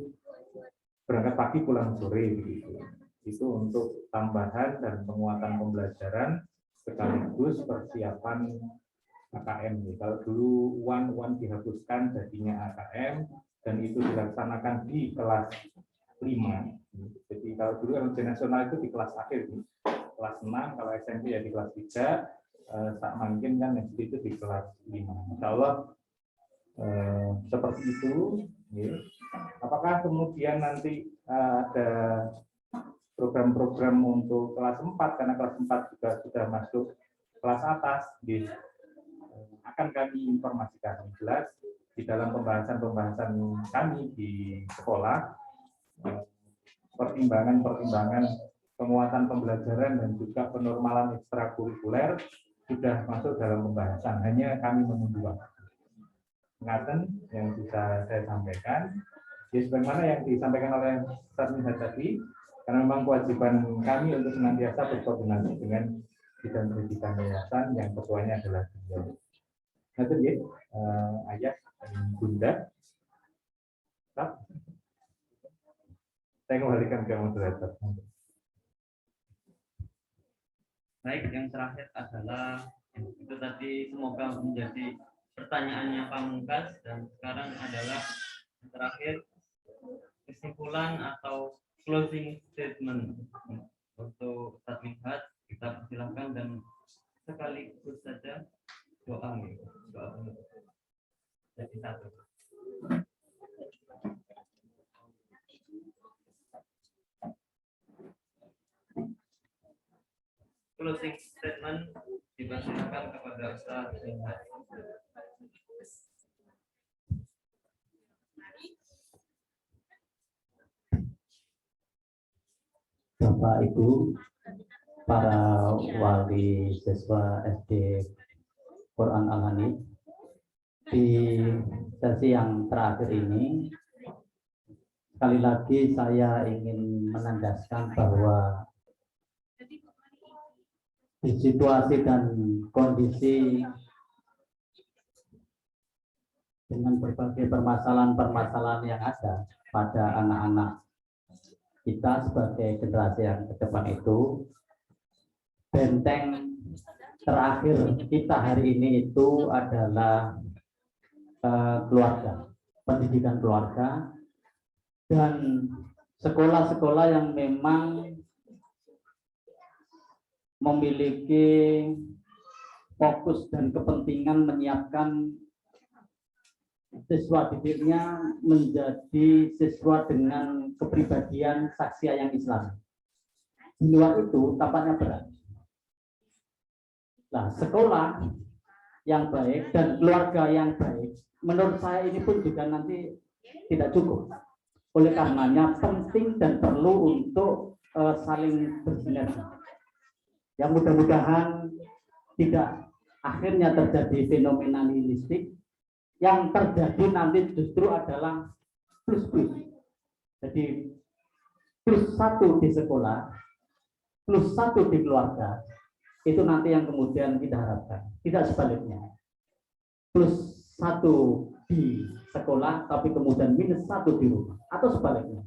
berangkat pagi pulang sore gitu. Itu untuk tambahan dan penguatan pembelajaran sekaligus persiapan AKM. Kalau dulu UAN dihapuskan jadinya AKM dan itu dilaksanakan di kelas 5. Jadi kalau dulu ujian nasional itu di kelas akhir, kelas 6, kalau SMP ya di kelas 3, tak mungkin kan SD itu di kelas 5. Insya Allah seperti itu. Apakah kemudian nanti ada program-program untuk kelas 4 karena kelas 4 juga sudah masuk kelas atas, akan kami informasikan. Jelas di dalam pembahasan kami di sekolah, pertimbangan penguatan pembelajaran dan juga penormalan ekstrakurikuler sudah masuk dalam pembahasan. Hanya kami menunggu waktu. Ingatan yang bisa saya sampaikan, ya sebagaimana yang disampaikan oleh Ustaz Minhad tadi, karena memang kewajiban kami untuk senantiasa berkoordinasi dengan bidang pendidikan yayasan yang ketuanya adalah beliau. Nah, itu ya, Ayah dan Bunda. Saya kembalikan ke moderator. Baik, yang terakhir adalah itu tadi semoga menjadi pertanyaannya pamungkas, dan sekarang adalah yang terakhir kesimpulan atau closing statement untuk Ustaz Minhad. Kita persilahkan dan sekaligus saja doa penutup. Jadi satu. Closing statement dipersilakan kepada Ustaz Minhad. Bapak Ibu, para wali siswa SD Quran Al-Hanif, di sesi yang terakhir ini sekali lagi saya ingin menandaskan bahwa di situasi dan kondisi dengan berbagai permasalahan-permasalahan yang ada pada anak-anak kita sebagai generasi yang ke depan itu, benteng terakhir kita hari ini itu adalah keluarga, pendidikan keluarga, dan sekolah-sekolah yang memang memiliki fokus dan kepentingan menyiapkan siswa didiknya menjadi siswa dengan kepribadian saksia yang Islam. Di luar itu tampaknya berat. Nah, sekolah yang baik dan keluarga yang baik, menurut saya ini pun juga nanti tidak cukup. Oleh karenanya penting dan perlu untuk saling bersinergi. Yang mudah-mudahan tidak akhirnya terjadi fenomena nihilistik. Yang terjadi nanti justru adalah plus-plus. Jadi plus 1 di sekolah, plus 1 di keluarga, itu nanti yang kemudian kita harapkan. Tidak sebaliknya. Plus 1 di sekolah, tapi kemudian minus 1 di rumah. Atau sebaliknya.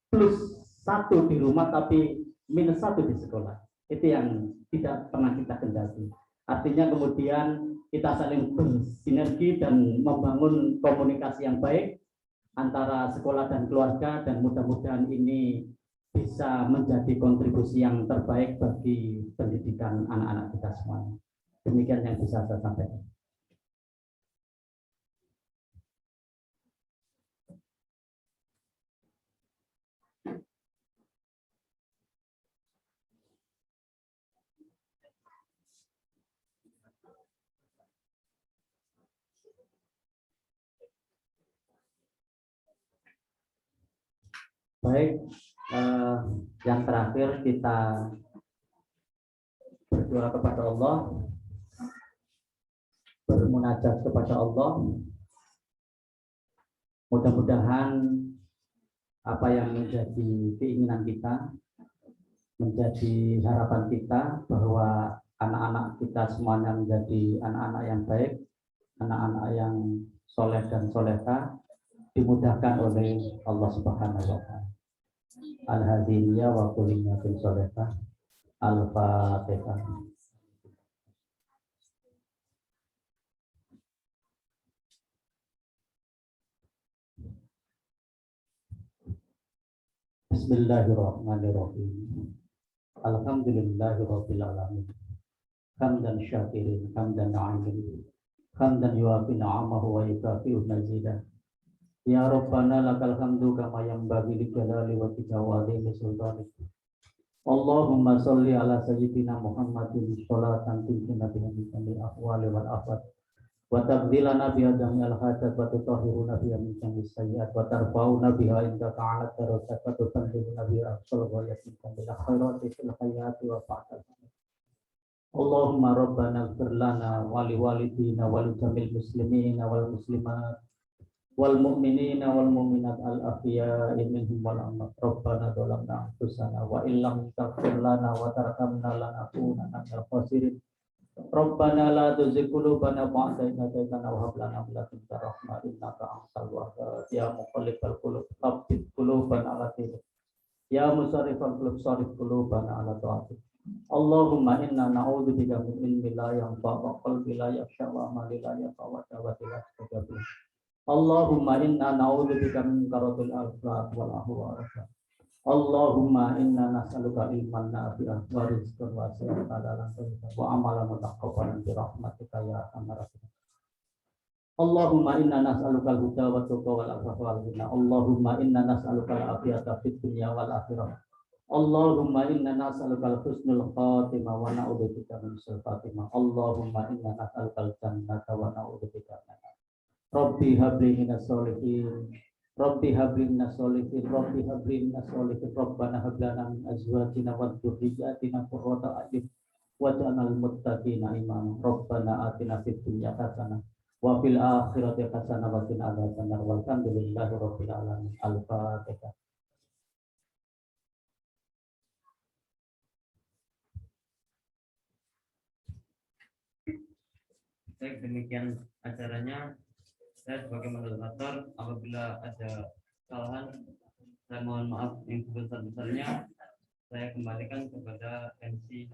Plus 1 di rumah, tapi minus 1 di sekolah. Itu yang tidak pernah kita kendaki. Artinya kemudian kita saling bersinergi dan membangun komunikasi yang baik antara sekolah dan keluarga, dan mudah-mudahan ini bisa menjadi kontribusi yang terbaik bagi pendidikan anak-anak kita semuanya. Demikian yang bisa saya sampaikan. Baik, yang terakhir kita berdoa kepada Allah, bermunajat kepada Allah. Mudah-mudahan apa yang menjadi keinginan kita, menjadi harapan kita, bahwa anak-anak kita semuanya menjadi anak-anak yang baik, anak-anak yang soleh dan soleha, dimudahkan oleh Allah Subhanahu wa Ta'ala. Al-Hadiyah wa kullinya bin solehah. Al-Fatihah. Bismillahirrahmanirrahim. Alhamdulillahirabbil alamin. Hamdan syakirin, hamdan na'imin, hamdan yuafi na'amahu wa yukafi'u mazidah. Ya Rabbana lakal hamdu kama yanbaghi li jalali wajhika wa 'azimi sultanik. Allahumma sholli ala sayyidina Muhammadin sholatan tunjina biha min jamil ahwali wal afat wa tabdilana biha jamil hajat wa tutahhiruna biha min jamil sayyi'at wa tarfa'una biha inda ta'ala darajat wa tuballighuna biha aqsal ghayat min jamil khairati fil hayati wa ba'da. Allahumma rabbana ighfir lana wa li walidina wa li jamil muslimina wal muslimat wal mu'minina wal mu'minat al ahya'i minhum wal amwat. Rabbana zalamna anfusana wa illam taghfir lana wa tarhamna lanakunanna minal khasirin. Rabbana la tuzigh qulubana ba'da idh hadaytana wa hab lana min ladunka rahmah innaka antal wahhab. Ya muqallibal qulub tsabbit qulubana ala dinik. Ya musarrifal qulub sarrif qulubana ala ta'atik. Allahumma inna na'udzubika min ilmin la yanfa' wa qalbin la yakhsha wa amalin la yafa' wa da'watin la tastajab. Allahumma inna na'udzubika min karatil alfaq wal ahwa. Allahumma inna nas'aluka ilman nafi'an wa rizqan wasi'an wa amalan mutaqabbalan bi rahmatika ya arhamar rahimin. Allahumma inna nas'aluka al-huda wa tuqa wal afafa wal ghina. Allahumma inna nas'aluka al-afiyata fid dunya wal akhirah. Allahumma inna nas'aluka al-husnul khatimah wa na'udzubika min su'il khatimah. Allahumma inna nas'aluka al-jannata wa na'udzubika min Rabbi habli minas solihin, Rabbi habli minas solihin, Rabbi habli minas solihin, Rabbana hablana min azwajina wa dzurriyyatina qurrata a'yun waj'alnal muttaqina imama. Rabbana atina fid dunya hasanah wa fil akhirati hasanah wa qina adzabannar. Walhamdulillahi rabbil alamin. Al-Fatihah. Baik, demikian acaranya. Saya sebagai moderator, apabila ada kesalahan, saya mohon maaf yang sebesar-besarnya. Saya kembalikan kepada MC.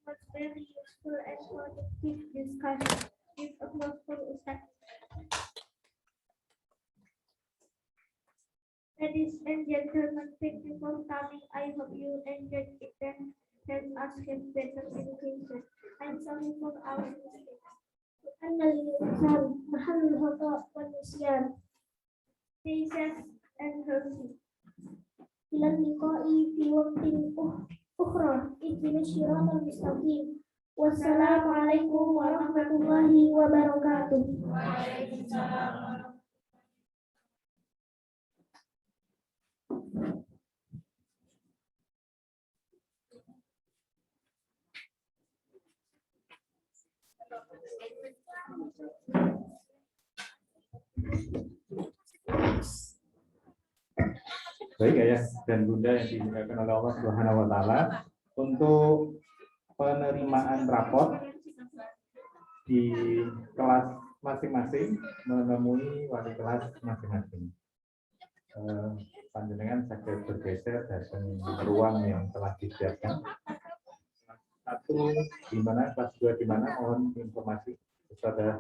Was very useful and productive discussion. Give applause for Ustaz. Ladies and gentlemen, thank you for coming. I hope you enjoyed it and help us have better education. I'm sorry for our mistakes. أن الإنسان محل الخطأ والنسيان. Stay safe and healthy. إلى اللقاء في وقت أخرى. اهدنا الصراط المستقيم. والسلام عليكم ورحمة الله وبركاته. Baik ayah dan bunda yang dimuliakan oleh Allah Subhanahu wa taala, untuk penerimaan raport di kelas masing-masing menemui wali kelas masing-masing. Panjenengan saged bergeser dari ruang yang telah disiapkan. Satu di mana, kelas 2 di mana, mohon informasi kepada